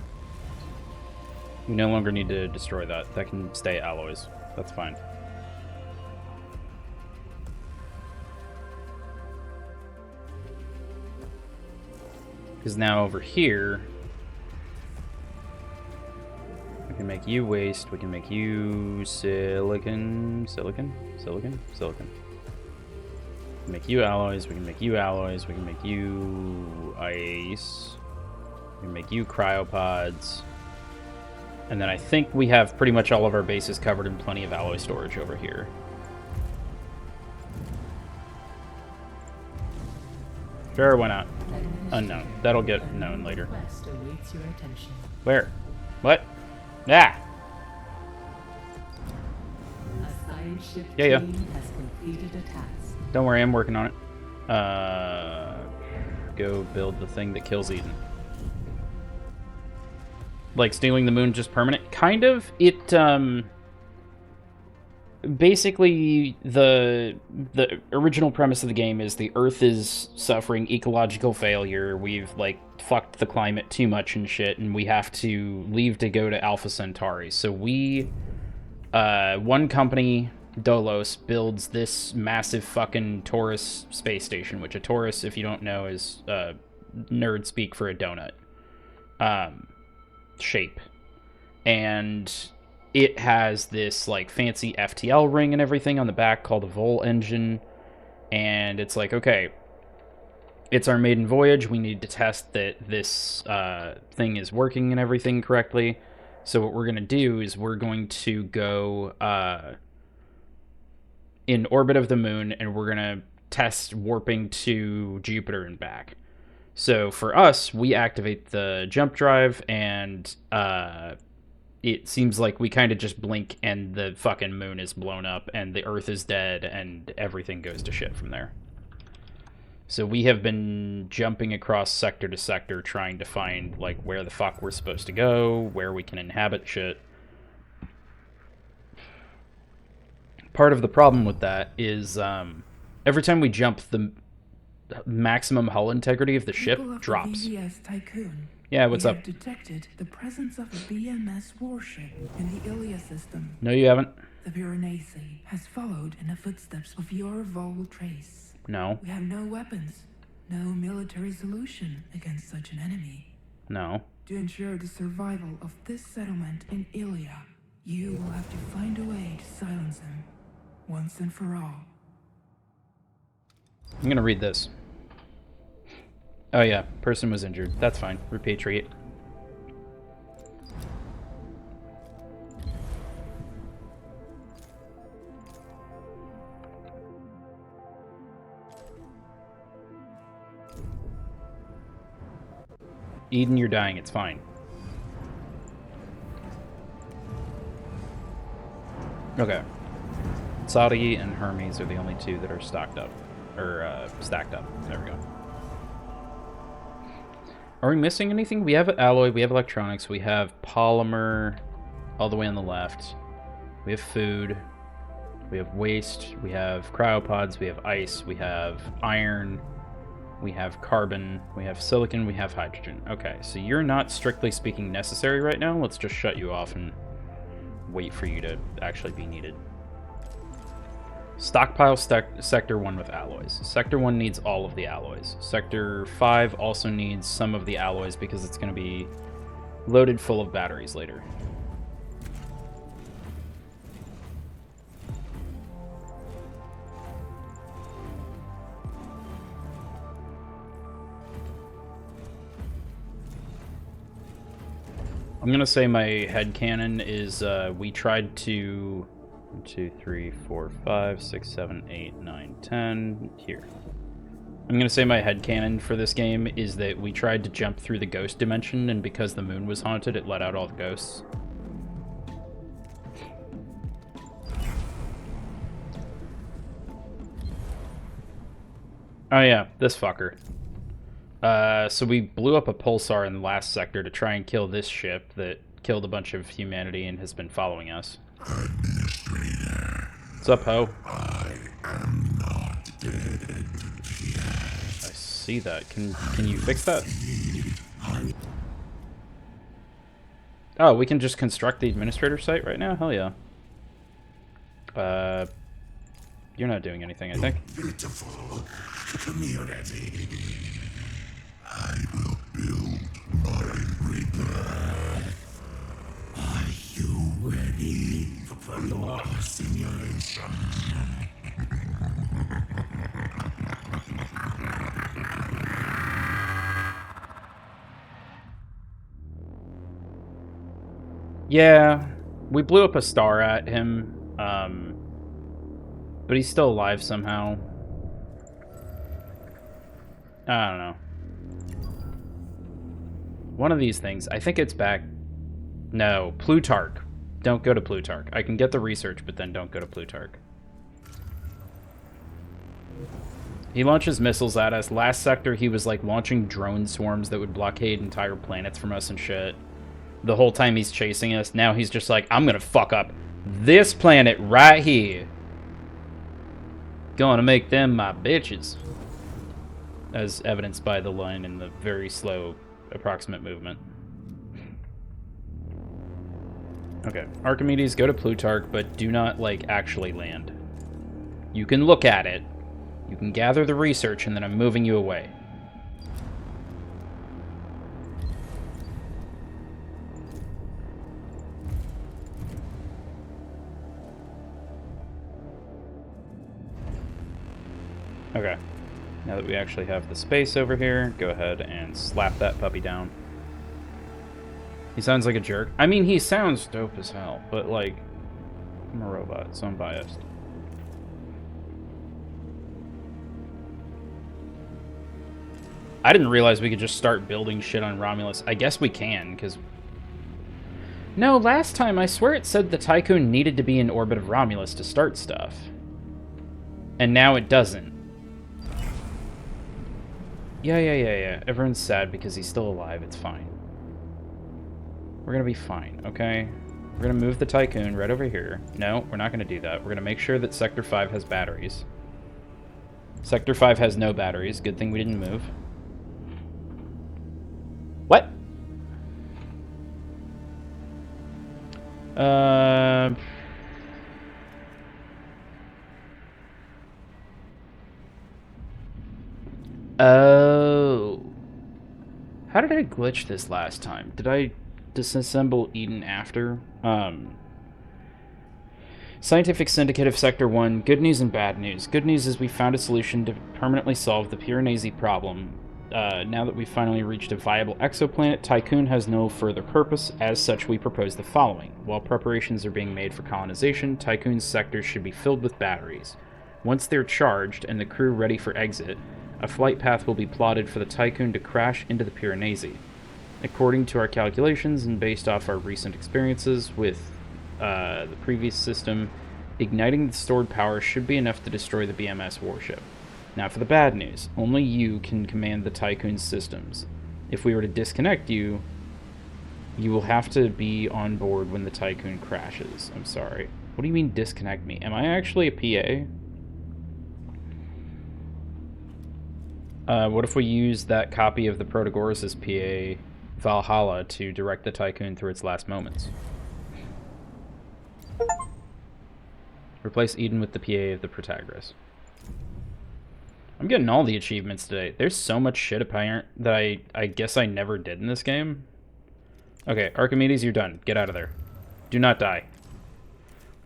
We no longer need to destroy that. That can stay alloys. That's fine. Because now over here, we can make you waste, we can make you silicon. We can make you alloys, we can make you alloys, we can make you ice, we can make you cryopods. And then I think we have pretty much all of our bases covered in plenty of alloy storage over here. Sure, why not? Unknown. That'll get known later. Request awaits your attention. Where? What? Ah! A science ship Yeah. team has completed a task. Don't worry, I'm working on it. Go build the thing that kills Eden. Like, stealing the moon just permanent? Kind of. It, basically, the original premise of the game is the Earth is suffering ecological failure. We've, like, fucked the climate too much and shit, and we have to leave to go to Alpha Centauri. So we, one company, Dolos, builds this massive fucking Taurus space station, which a Taurus, if you don't know, is, nerd speak for a donut. Shape. And it has this like fancy FTL ring and everything on the back called a Vol engine, and it's like, okay, it's our maiden voyage, we need to test that this thing is working and everything correctly. So what we're going to do is we're going to go in orbit of the moon, and we're going to test warping to Jupiter and back. So for us, we activate the jump drive, and it seems like we kind of just blink and the fucking moon is blown up and the Earth is dead and everything goes to shit from there. So we have been jumping across sector to sector trying to find like where the fuck we're supposed to go, where we can inhabit shit. Part of the problem with that is every time we jump, the maximum hull integrity of the ship People of drops. The VVS Tycoon. Yeah, what's we up? have detected the presence of a BMS warship in the Ilia system. No, you haven't. The Piranesi has followed in the footsteps of your Vol trace. No. We have no weapons, no military solution against such an enemy. No. To ensure the survival of this settlement in Ilia, you will have to find a way to silence him, once and for all. I'm gonna read this. Oh yeah, person was injured. That's fine. Repatriate. Eden, you're dying. It's fine. Okay. Saudi and Hermes are the only two that are stocked up. Or, stacked up. There we go. Are we missing anything? We have alloy, we have electronics, we have polymer all the way on the left. We have food. We have waste. We have cryopods. We have ice. We have iron. We have carbon. We have silicon. We have hydrogen. Okay, so you're not strictly speaking necessary right now. Let's just shut you off and wait for you to actually be needed. Stockpile Sector 1 with alloys. Sector 1 needs all of the alloys. Sector 5 also needs some of the alloys because it's going to be loaded full of batteries later. I'm going to say my headcanon is we tried to... 1, 2, 3, 4, 5, 6, 7, 8, 9, 10. Here. I'm gonna say my headcanon for this game is that we tried to jump through the ghost dimension, and because the moon was haunted, it let out all the ghosts. Oh yeah, this fucker. So we blew up a pulsar in the last sector to try and kill this ship that killed a bunch of humanity and has been following us. Administrator, What's up, Ho? I am not dead yet. I see that. Can you fix that? Oh, we can just construct the administrator site right now? Hell yeah. You're not doing anything, I think. Beautiful community. I will build my rebirth. Are you ready for your simulation? Yeah, we blew up a star at him, but he's still alive somehow. I don't know. One of these things. I think it's back. No, Plutarch. Don't go to Plutarch. I can get the research, but then don't go to Plutarch. He launches missiles at us. Last sector, he was like launching drone swarms that would blockade entire planets from us and shit. The whole time he's chasing us. Now he's just like, I'm gonna fuck up this planet right here. Gonna make them my bitches. As evidenced by the line in the very slow approximate movement. Okay, Archimedes, go to Plutarch, but do not, like, actually land. You can look at it. You can gather the research, and then I'm moving you away. Okay. Now that we actually have the space over here, go ahead and slap that puppy down. He sounds like a jerk. I mean, he sounds dope as hell, but, like, I'm a robot, so I'm biased. I didn't realize we could just start building shit on Romulus. I guess we can, because... No, last time I swear it said the Tycoon needed to be in orbit of Romulus to start stuff. And now it doesn't. Yeah. Everyone's sad because he's still alive. It's fine. We're gonna be fine, okay? We're gonna move the Tycoon right over here. No, we're not gonna do that. We're gonna make sure that Sector 5 has batteries. Sector 5 has no batteries. Good thing we didn't move. What? Oh. How did I glitch this last time? Did I disassemble Eden after? Scientific Syndicate of Sector 1, good news and bad news. Good news is we found a solution to permanently solve the Piranesi problem. Now that we've finally reached a viable exoplanet, Tycoon has no further purpose. As such, we propose the following. While preparations are being made for colonization, Tycoon's sectors should be filled with batteries. Once they're charged and the crew ready for exit, a flight path will be plotted for the Tycoon to crash into the Piranesi. According to our calculations and based off our recent experiences with the previous system, igniting the stored power should be enough to destroy the BMS warship. Now for the bad news. Only you can command the Tycoon's systems. If we were to disconnect you, you will have to be on board when the Tycoon crashes. I'm sorry. What do you mean disconnect me? Am I actually a PA? What if we use that copy of the Protagoras' PA, Valhalla, to direct the Tycoon through its last moments? Replace Eden with the PA of the Protagoras. I'm getting all the achievements today. There's so much shit apparent that I guess I never did in this game. Okay, Archimedes, you're done. Get out of there. Do not die.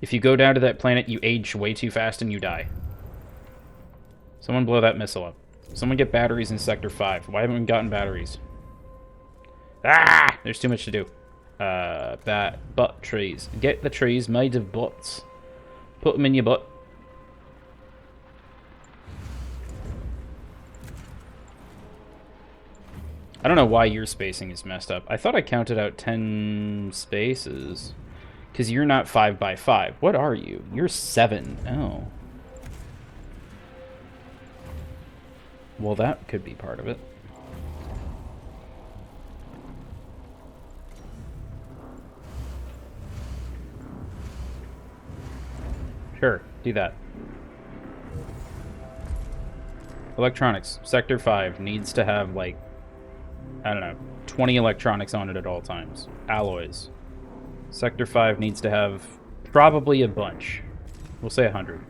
If you go down to that planet, you age way too fast and you die. Someone blow that missile up. Someone get batteries in Sector 5. Why haven't we gotten batteries? Ah! There's too much to do. Butt trees. Get the trees made of butts. Put them in your butt. I don't know why your spacing is messed up. I thought I counted out 10 spaces. Because you're not 5 by 5. What are you? You're 7. Oh. Well, that could be part of it. Sure, do that. Electronics. Sector 5 needs to have, like, I don't know, 20 electronics on it at all times. Alloys. Sector 5 needs to have probably a bunch. We'll say 100.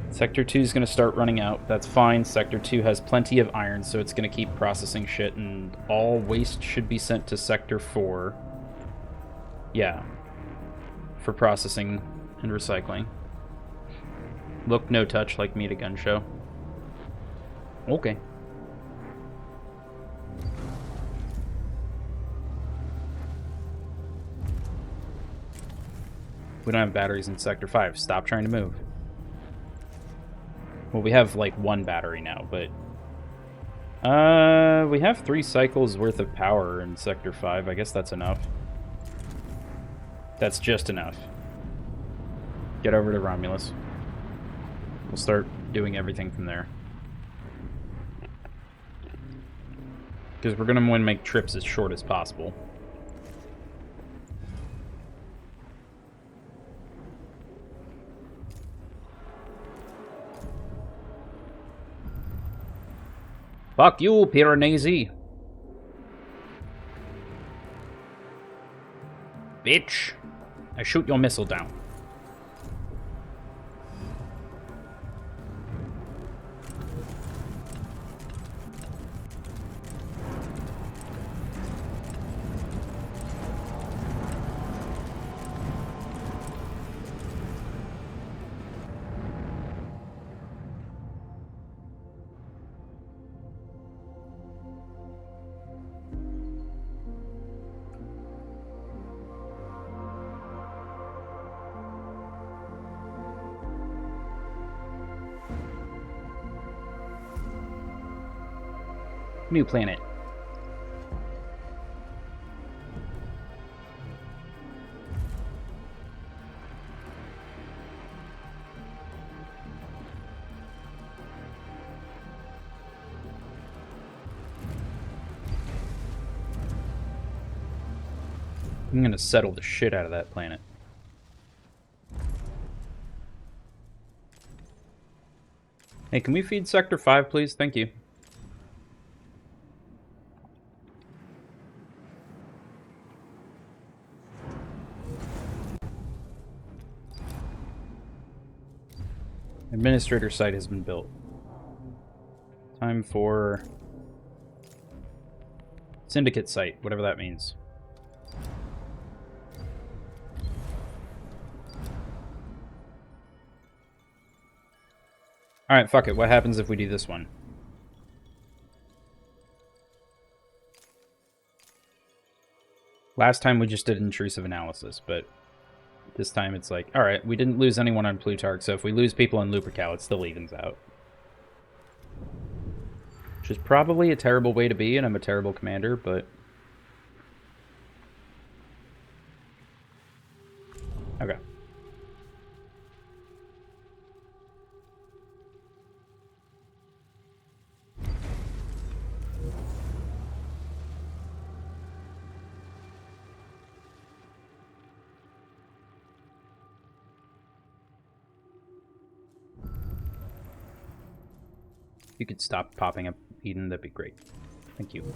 Sector 2 is going to start running out. That's fine. Sector 2 has plenty of iron, so it's going to keep processing shit, and all waste should be sent to Sector 4. Yeah. For processing and recycling. Look, no touch, like me at a gun show. Okay. We don't have batteries in Sector 5. Stop trying to move. Well, we have, like, 1 battery now, but... we have 3 cycles worth of power in Sector 5. I guess that's enough. That's just enough. Get over to Romulus. We'll start doing everything from there. Because we're going to want to make trips as short as possible. Fuck you, Piranesi. Bitch. I shoot your missile down. New planet. I'm gonna settle the shit out of that planet. Hey, can we feed Sector 5, please? Thank you. Administrator site has been built. Time for Syndicate site, whatever that means. Alright, fuck it. What happens if we do this one? Last time we just did intrusive analysis, but this time it's like, alright, we didn't lose anyone on Plutarch, so if we lose people on Lupercal, it still evens out. Which is probably a terrible way to be, and I'm a terrible commander, but... Okay. If you could stop popping up Eden, that'd be great. Thank you.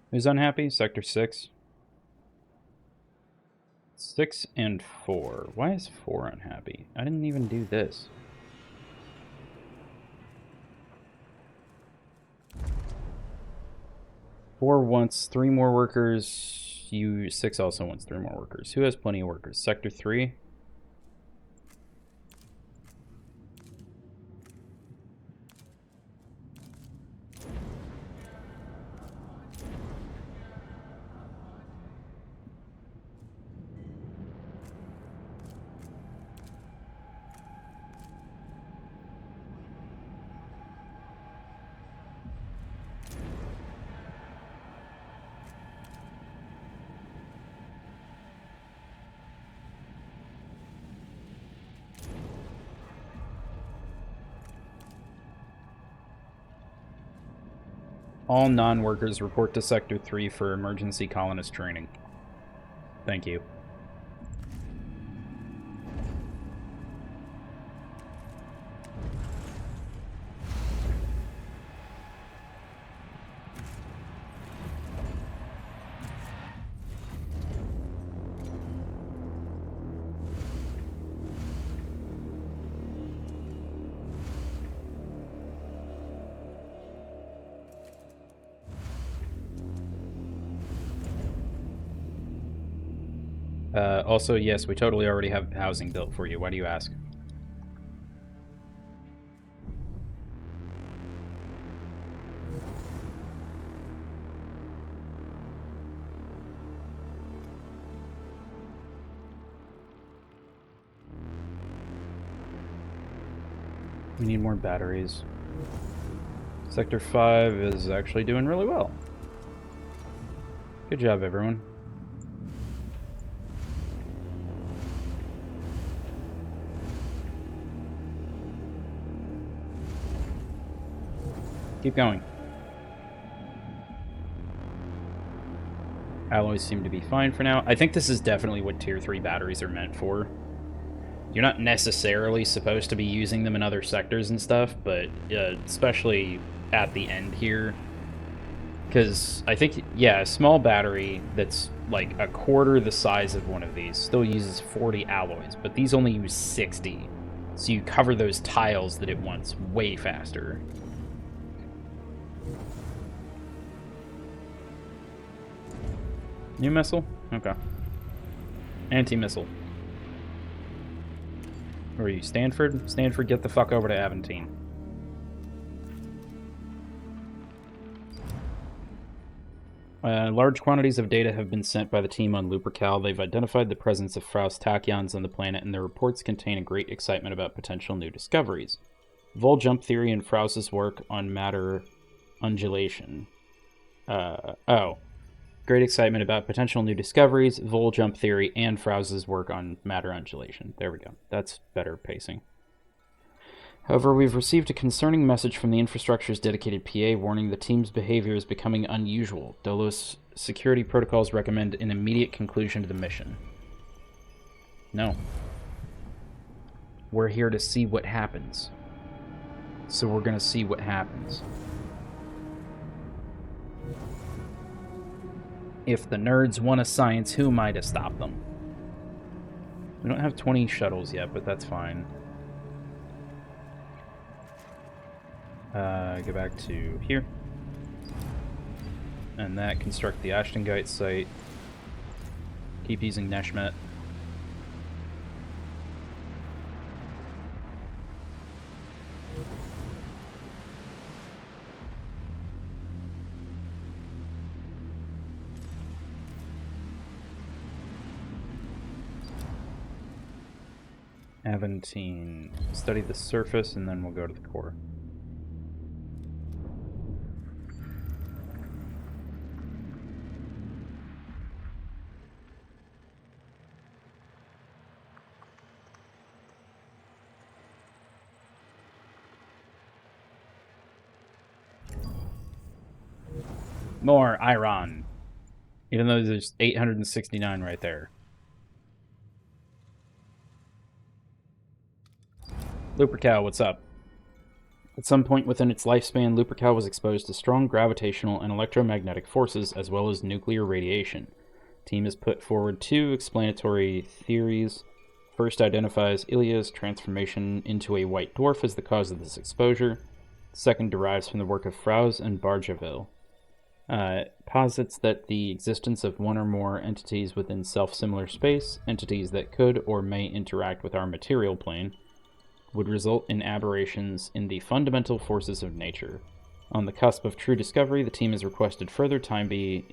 Who's unhappy? Sector 6. 6 and 4. Why is 4 unhappy? I didn't even do this. Four wants 3 more workers. 6 also wants 3 more workers. Who has plenty of workers? Sector 3? All non-workers report to Sector 3 for emergency colonist training. Thank you. Also, yes, we totally already have housing built for you. Why do you ask? We need more batteries. Sector 5 is actually doing really well. Good job, everyone. Keep going. Alloys seem to be fine for now. I think this is definitely what Tier 3 batteries are meant for. You're not necessarily supposed to be using them in other sectors and stuff, but especially at the end here. Because I think, yeah, a small battery that's like a quarter the size of one of these still uses 40 alloys, but these only use 60. So you cover those tiles that it wants way faster. New missile? Okay. Anti-missile. Where are you? Stanford? Stanford, get the fuck over to Aventine. Large quantities of data have been sent by the team on Lupercal. They've identified the presence of Faust tachyons on the planet, and their reports contain a great excitement about potential new discoveries. Vol jump theory and Faust's work on matter undulation. Great excitement about potential new discoveries, Vol jump theory, and Faust's work on matter undulation. There we go. That's better pacing. However, we've received a concerning message from the infrastructure's dedicated PA warning the team's behavior is becoming unusual. Dolos security protocols recommend an immediate conclusion to the mission. No. We're here to see what happens. So we're gonna see what happens. If the nerds want a science, who am I to stop them? We don't have 20 shuttles yet, but that's fine. Go back to here. And that, construct the Ashtongeite site. Keep using Neshmet. Aventine. Study the surface, and then we'll go to the core. More iron. Even though there's 869 right there. Lupercal, what's up? At some point within its lifespan, Lupercal was exposed to strong gravitational and electromagnetic forces as well as nuclear radiation. The team has put forward 2 explanatory theories. First identifies Ilia's transformation into a white dwarf as the cause of this exposure. Second derives from the work of Fraus and Bargeville. Posits that the existence of one or more entities within self-similar space, entities that could or may interact with our material plane, would result in aberrations in the fundamental forces of nature. On the cusp of true discovery, the team has requested further time be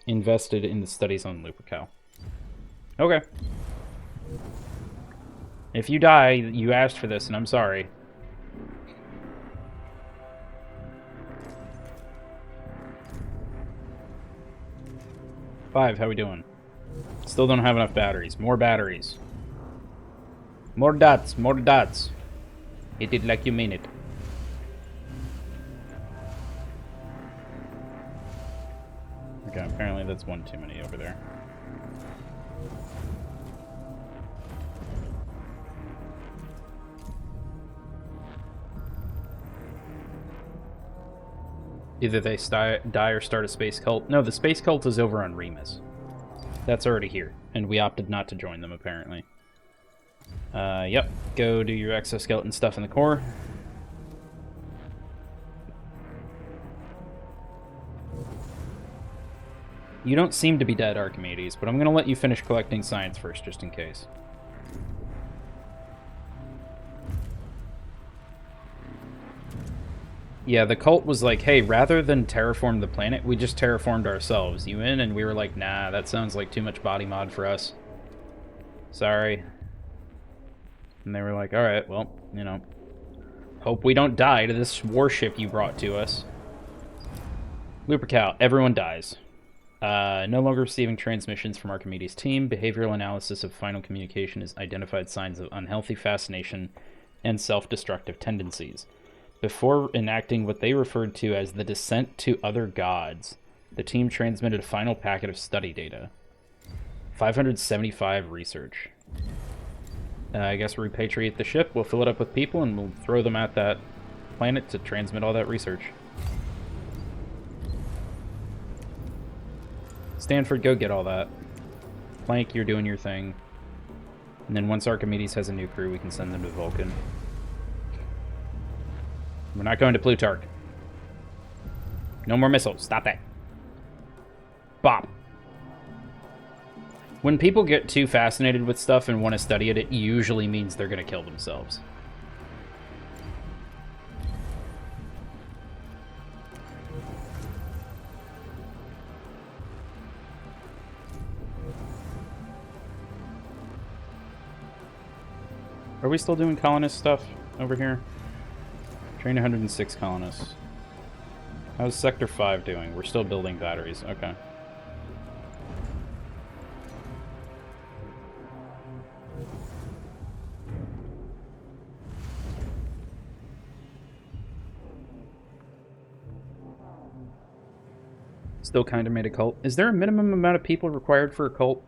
invested in the studies on Lupercal. Okay. If you die, you asked for this, and I'm sorry. Five, how we doing? Still don't have enough batteries. More batteries. More dots, more dots. Hit it like you mean it. Okay, apparently that's one too many over there. Either they die or start a space cult. No, the space cult is over on Remus. That's already here, and we opted not to join them, apparently. Yep. Go do your exoskeleton stuff in the core. You don't seem to be dead, Archimedes, but I'm going to let you finish collecting science first, just in case. Yeah, the cult was like, hey, rather than terraform the planet, we just terraformed ourselves. You in? And we were like, nah, that sounds like too much body mod for us. Sorry. And they were like, alright, well, you know. Hope we don't die to this warship you brought to us. Lupercal, everyone dies. No longer receiving transmissions from Archimedes' team. Behavioral analysis of final communication has identified signs of unhealthy fascination and self-destructive tendencies. Before enacting what they referred to as the descent to other gods, the team transmitted a final packet of study data. 575 research. I guess we'll repatriate the ship, we'll fill it up with people, and we'll throw them at that planet to transmit all that research. Stanford, go get all that. Plank, you're doing your thing. And then once Archimedes has a new crew, we can send them to Vulcan. We're not going to Plutarch. No more missiles. Stop that. Bop. When people get too fascinated with stuff and want to study it, it usually means they're going to kill themselves. Are we still doing colonist stuff over here? Train 106 colonists. How's Sector 5 doing? We're still building batteries. Okay. Still kind of made a cult. Is there a minimum amount of people required for a cult?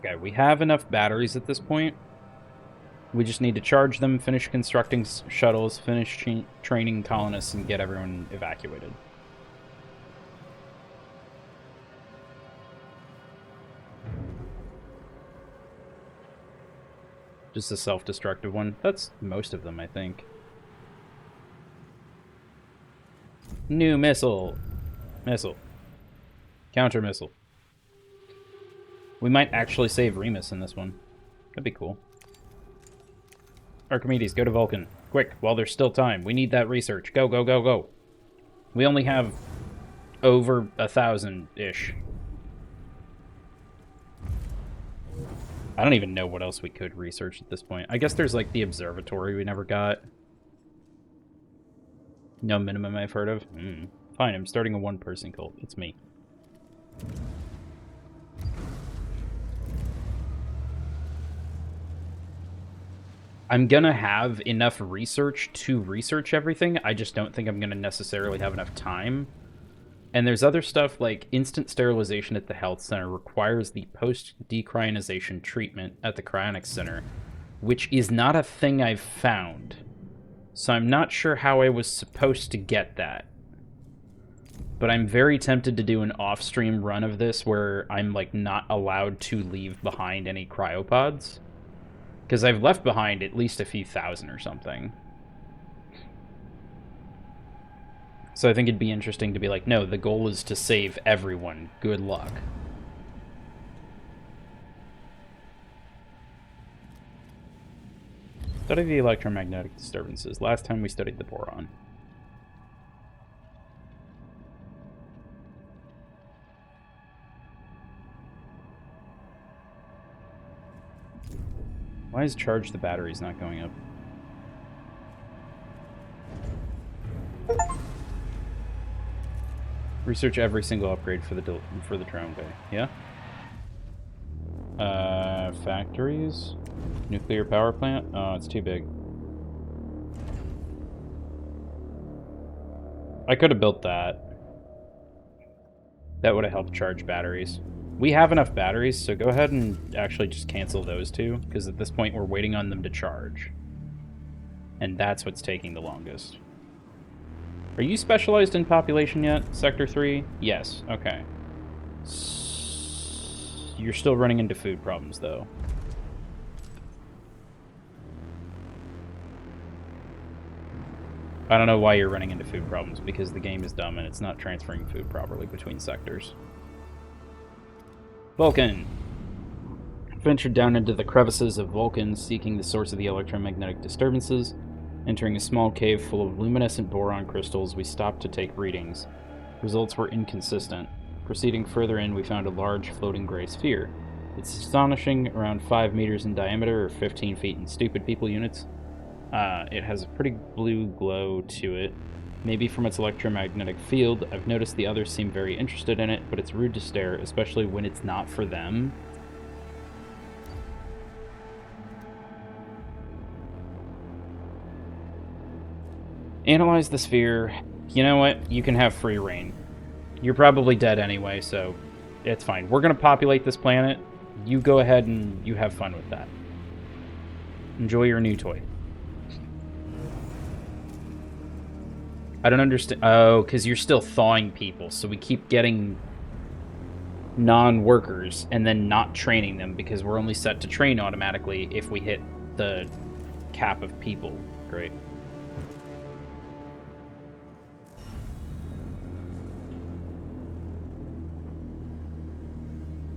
Okay, we have enough batteries at this point. We just need to charge them, finish constructing shuttles, finish training colonists, and get everyone evacuated. Just a self-destructive one. That's most of them, I think. New missile. Missile. Counter missile. We might actually save Remus in this one. That'd be cool. Archimedes, go to Vulcan. Quick, while there's still time. We need that research. Go, go, go, go. We only have over 1,000-ish. I don't even know what else we could research at this point. I guess there's, like, the observatory we never got. No minimum I've heard of. Fine, I'm starting a one-person cult. It's me. I'm gonna have enough research to research everything. I just don't think I'm gonna necessarily have enough time. And there's other stuff like instant sterilization at the health center requires the post-decryonization treatment at the cryonics center, which is not a thing I've found. So I'm not sure how I was supposed to get that. But I'm very tempted to do an off-stream run of this where I'm, like, not allowed to leave behind any cryopods. Because I've left behind at least a few thousand or something. So I think it'd be interesting to be like, no, the goal is to save everyone. Good luck. Study the electromagnetic disturbances. Last time we studied the boron. Why is charge the batteries not going up? Research every single upgrade for the drone bay. Yeah. Factories, nuclear power plant. Oh, it's too big. I could have built that. That would have helped charge batteries. We have enough batteries, so go ahead and actually just cancel those two, because at this point we're waiting on them to charge. And that's what's taking the longest. Are you specialized in population yet, Sector 3? Yes, okay. You're still running into food problems, though. I don't know why you're running into food problems, because the game is dumb and it's not transferring food properly between sectors. Vulcan! Ventured down into the crevices of Vulcan, seeking the source of the electromagnetic disturbances. Entering a small cave full of luminescent boron crystals, we stopped to take readings. Results were inconsistent. Proceeding further in, we found a large floating gray sphere. It's astonishing, around 5 meters in diameter, or 15 feet in stupid people units. It has a pretty blue glow to it. Maybe from its electromagnetic field. I've noticed the others seem very interested in it, but it's rude to stare, especially when it's not for them. Analyze the sphere. You know what? You can have free reign. You're probably dead anyway, so it's fine. We're going to populate this planet. You go ahead and you have fun with that. Enjoy your new toy. I don't understand. Oh, because you're still thawing people, so we keep getting non-workers and then not training them because we're only set to train automatically if we hit the cap of people. Great.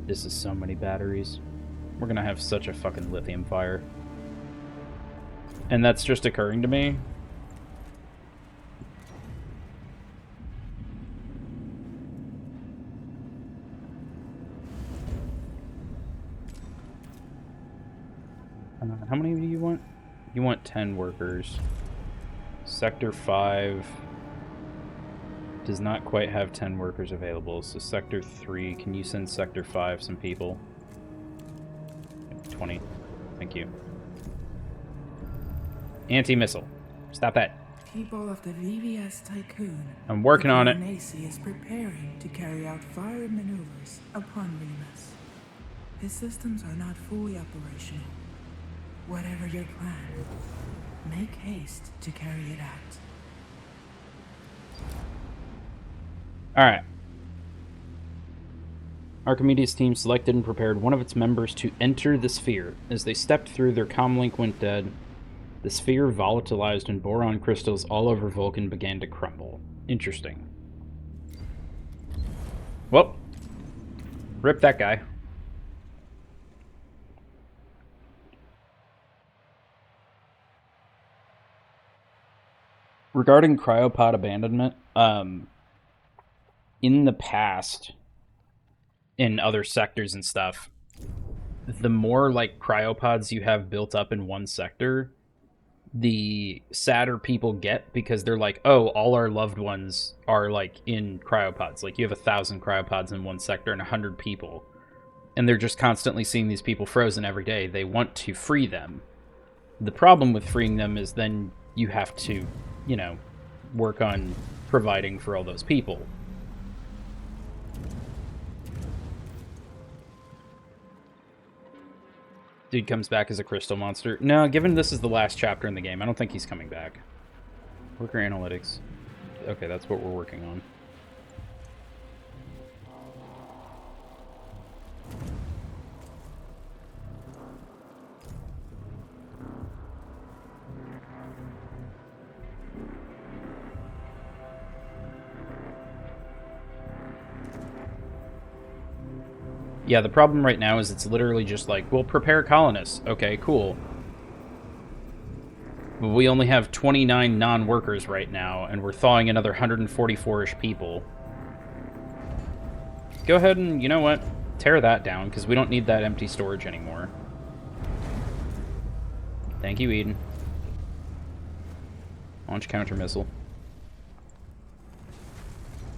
This is so many batteries. We're gonna have such a fucking lithium fire. And that's just occurring to me. How many do you want? You want 10 workers. Sector 5 does not quite have 10 workers available, so Sector 3, can you send Sector 5 some people? 20. Thank you. Anti-missile. Stop that. People of the VVS Tycoon. I'm working on it. Macy is preparing to carry out fire maneuvers upon Remus. His systems are not fully operational. Whatever your plan, make haste to carry it out. Alright. Archimedes' team selected and prepared one of its members to enter the sphere. As they stepped through, their comlink went dead. The sphere volatilized and boron crystals all over Vulcan began to crumble. Interesting. Well, rip that guy. Regarding cryopod abandonment, in the past, in other sectors and stuff, the more like cryopods you have built up in one sector, the sadder people get, because they're like, oh, all our loved ones are like in cryopods. Like you have 1,000 cryopods in one sector and 100 people, and they're just constantly seeing these people frozen every day. They want to free them. The problem with freeing them is then you have to, you know, work on providing for all those people. Dude comes back as a crystal monster. No, given this is the last chapter in the game, I don't think he's coming back. Worker analytics. Okay, that's what we're working on. Yeah, the problem right now is it's literally just like, we'll prepare colonists. Okay, cool. We only have 29 non-workers right now, and we're thawing another 144-ish people. Go ahead and, you know what? Tear that down, because we don't need that empty storage anymore. Thank you, Eden. Launch counter missile.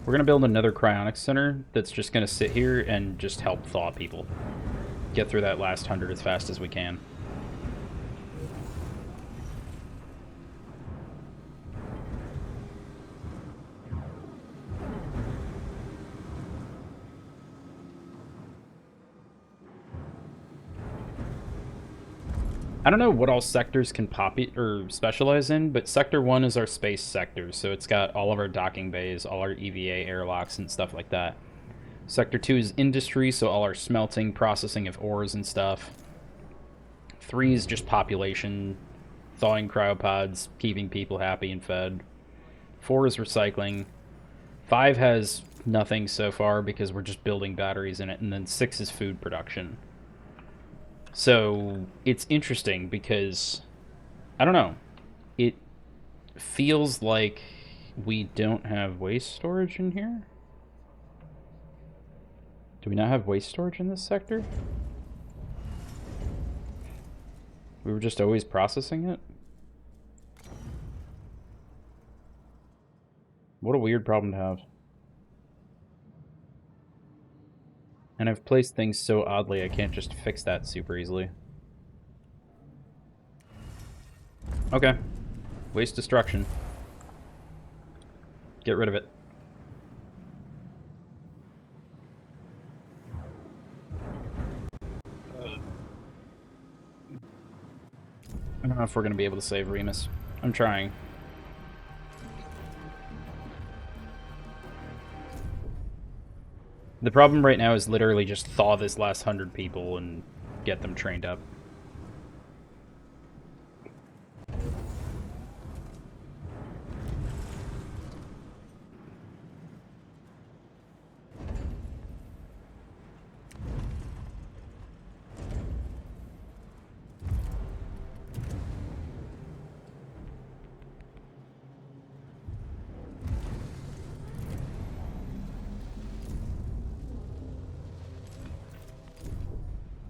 We're going to build another cryonics center that's just going to sit here and just help thaw people. Get through that last 100 as fast as we can. I don't know what all sectors can or specialize in, but Sector 1 is our space sector, so it's got all of our docking bays, all our EVA airlocks, and stuff like that. Sector 2 is industry, so all our smelting, processing of ores and stuff. 3 is just population, thawing cryopods, keeping people happy and fed. 4 is recycling. 5 has nothing so far because we're just building batteries in it, and then 6 is food production. So it's interesting because, I don't know, it feels like we don't have waste storage in here. Do we not have waste storage in this sector? We were just always processing it? What a weird problem to have. And I've placed things so oddly I can't just fix that super easily. Okay. Waste destruction. Get rid of it. I don't know if we're going to be able to save Remus. I'm trying. The problem right now is literally just thaw this last 100 people and get them trained up.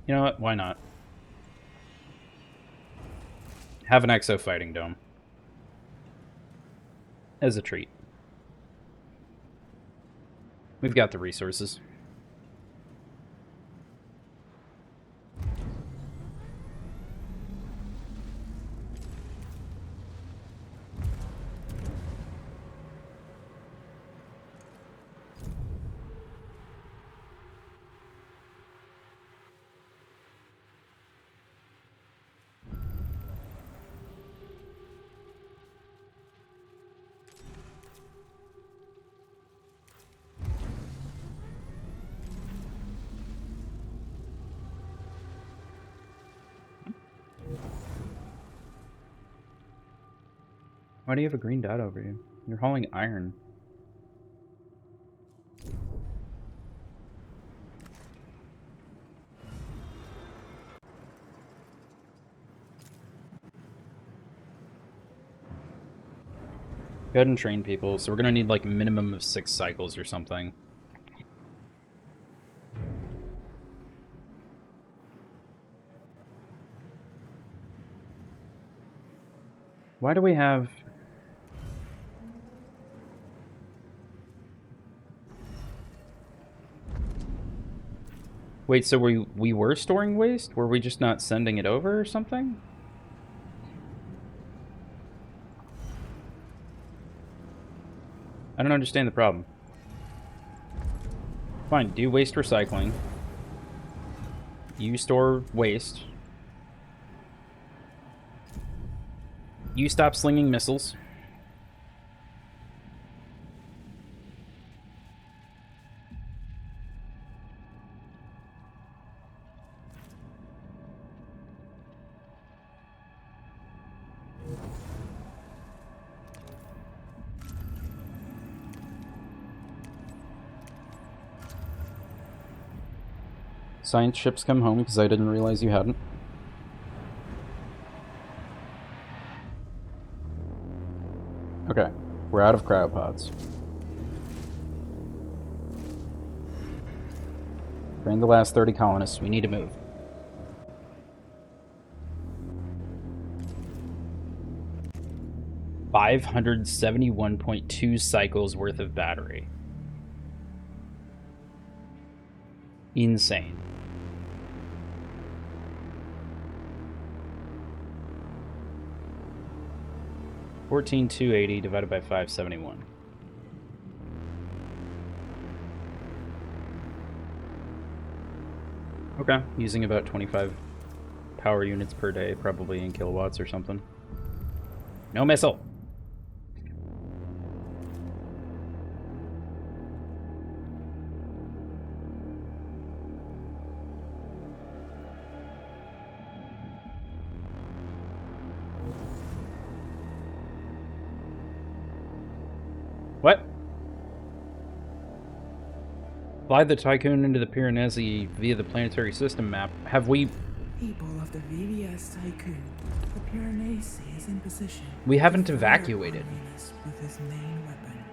You know what? Why not? Have an exo fighting dome. As a treat. We've got the resources. Why do you have a green dot over you? You're hauling iron. Go ahead and train people. So we're gonna need like a minimum of 6 cycles or something. Why do we have... Wait, so we were storing waste? Were we just not sending it over or something? I don't understand the problem. Fine, do waste recycling. You store waste. You stop slinging missiles. Science ships come home because I didn't realize you hadn't. Okay, we're out of cryopods. Train the last 30 colonists. We need to move. $571.2 cycles worth of battery. Insane. $14,280 divided by 571. Okay, using about 25 power units per day, probably in kilowatts or something. No missile! What? Fly the Tycoon into the Piranesi via the planetary system map. Have we... People of the VVS Tycoon, the Piranesi is in position. We haven't to fire evacuated. on Venus with his main weapon.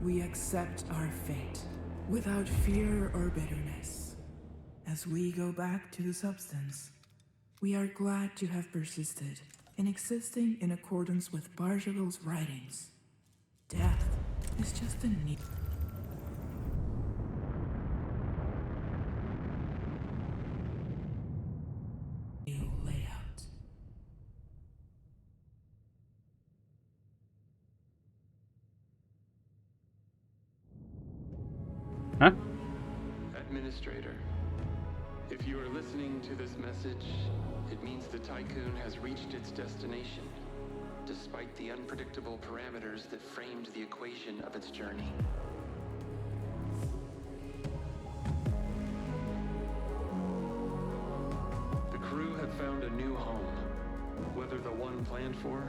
We accept our fate without fear or bitterness. As we go back to the substance, we are glad to have persisted in existing in accordance with Barjavel's writings. Death is just a need. New layout. Huh? Administrator, if you are listening to this message, it means the Tycoon has reached its destination, despite the unpredictable parameters that framed the equation of its journey. The crew have found a new home, whether the one planned for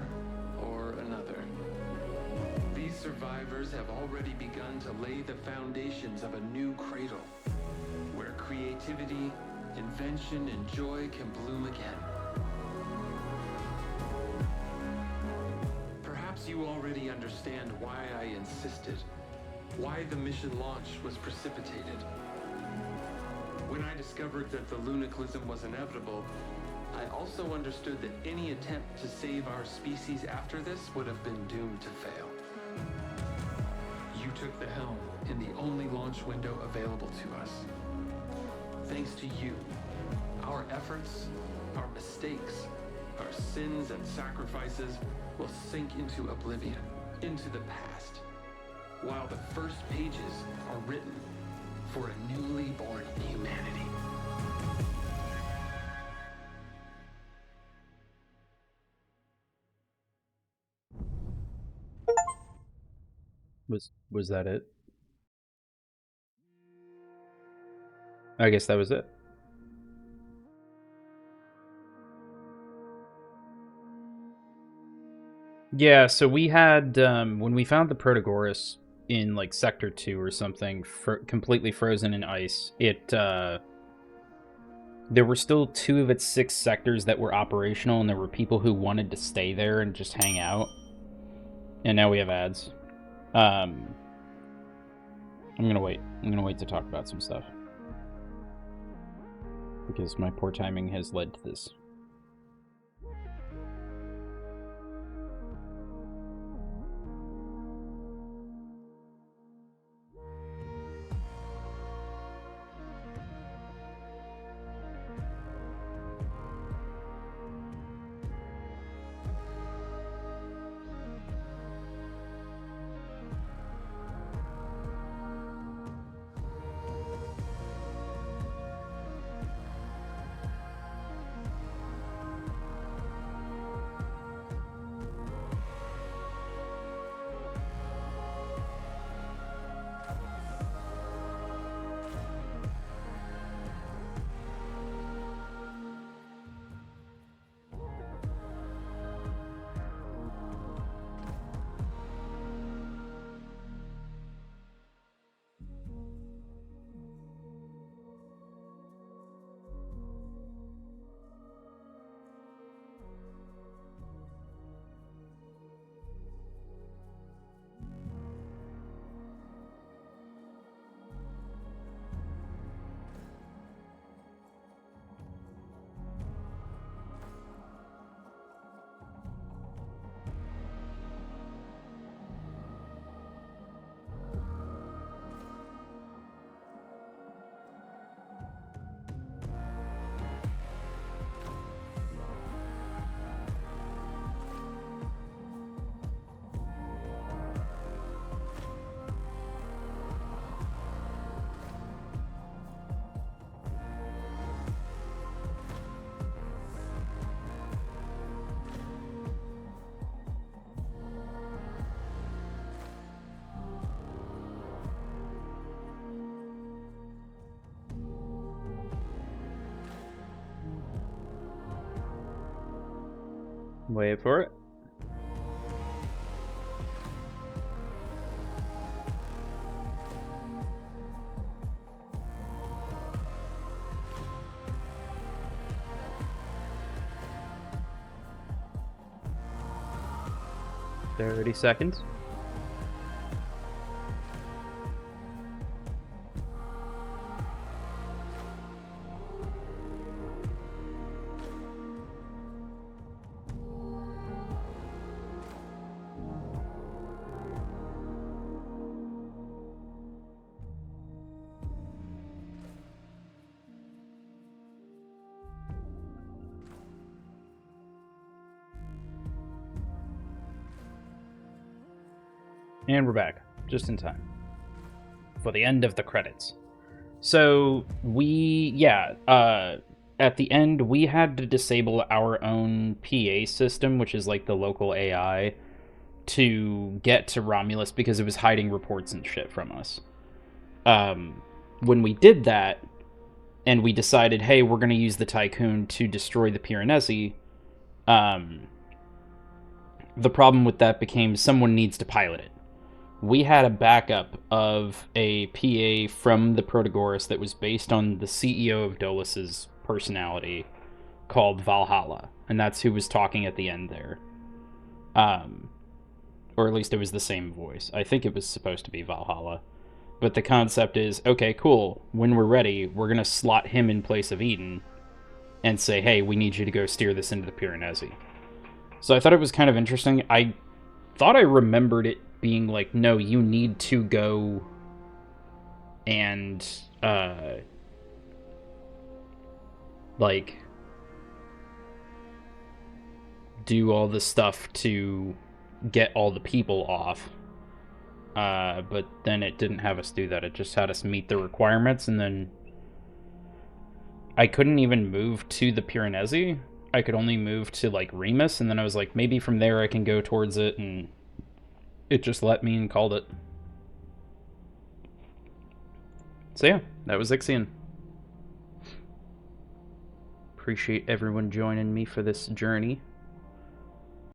or another. These survivors have already begun to lay the foundations of a new cradle, where creativity, invention, and joy can bloom again. Perhaps you already understand why I insisted, why the mission launch was precipitated. When I discovered that the lunaclism was inevitable, I also understood that any attempt to save our species after this would have been doomed to fail. You took the helm in the only launch window available to us. Thanks to you, our efforts, our mistakes, our sins and sacrifices will sink into oblivion, into the past, while the first pages are written for a newly born humanity. Was that it? I guess that was it. Yeah, so we had, when we found the Protagoras in, like, Sector 2 or something, completely frozen in ice, there were still 2 of its 6 sectors that were operational, and there were people who wanted to stay there and just hang out. And now we have ads. I'm gonna wait. I'm gonna wait to talk about some stuff. Because my poor timing has led to this. Wait for it. $30. And we're back, just in time for the end of the credits. So at the end, we had to disable our own PA system, which is like the local AI, to get to Romulus because it was hiding reports and shit from us. When we did that, and we decided, hey, we're going to use the Tycoon to destroy the Piranesi, the problem with that became someone needs to pilot it. We had a backup of a PA from the Protagoras that was based on the CEO of Dolus's personality called Valhalla, and that's who was talking at the end there. Or at least it was the same voice. I think it was supposed to be Valhalla. But the concept is, okay, cool, when we're ready, we're going to slot him in place of Eden and say, hey, we need you to go steer this into the Piranesi. So I thought it was kind of interesting. I thought I remembered it being like, no, you need to go and like do all the stuff to get all the people off, but then it didn't have us do that. It just had us meet the requirements, and then I couldn't even move to the Piranesi. I could only move to like Remus, and then I was like, maybe from there I can go towards it, and it just let me and called it. So yeah, that was IXION. Appreciate everyone joining me for this journey.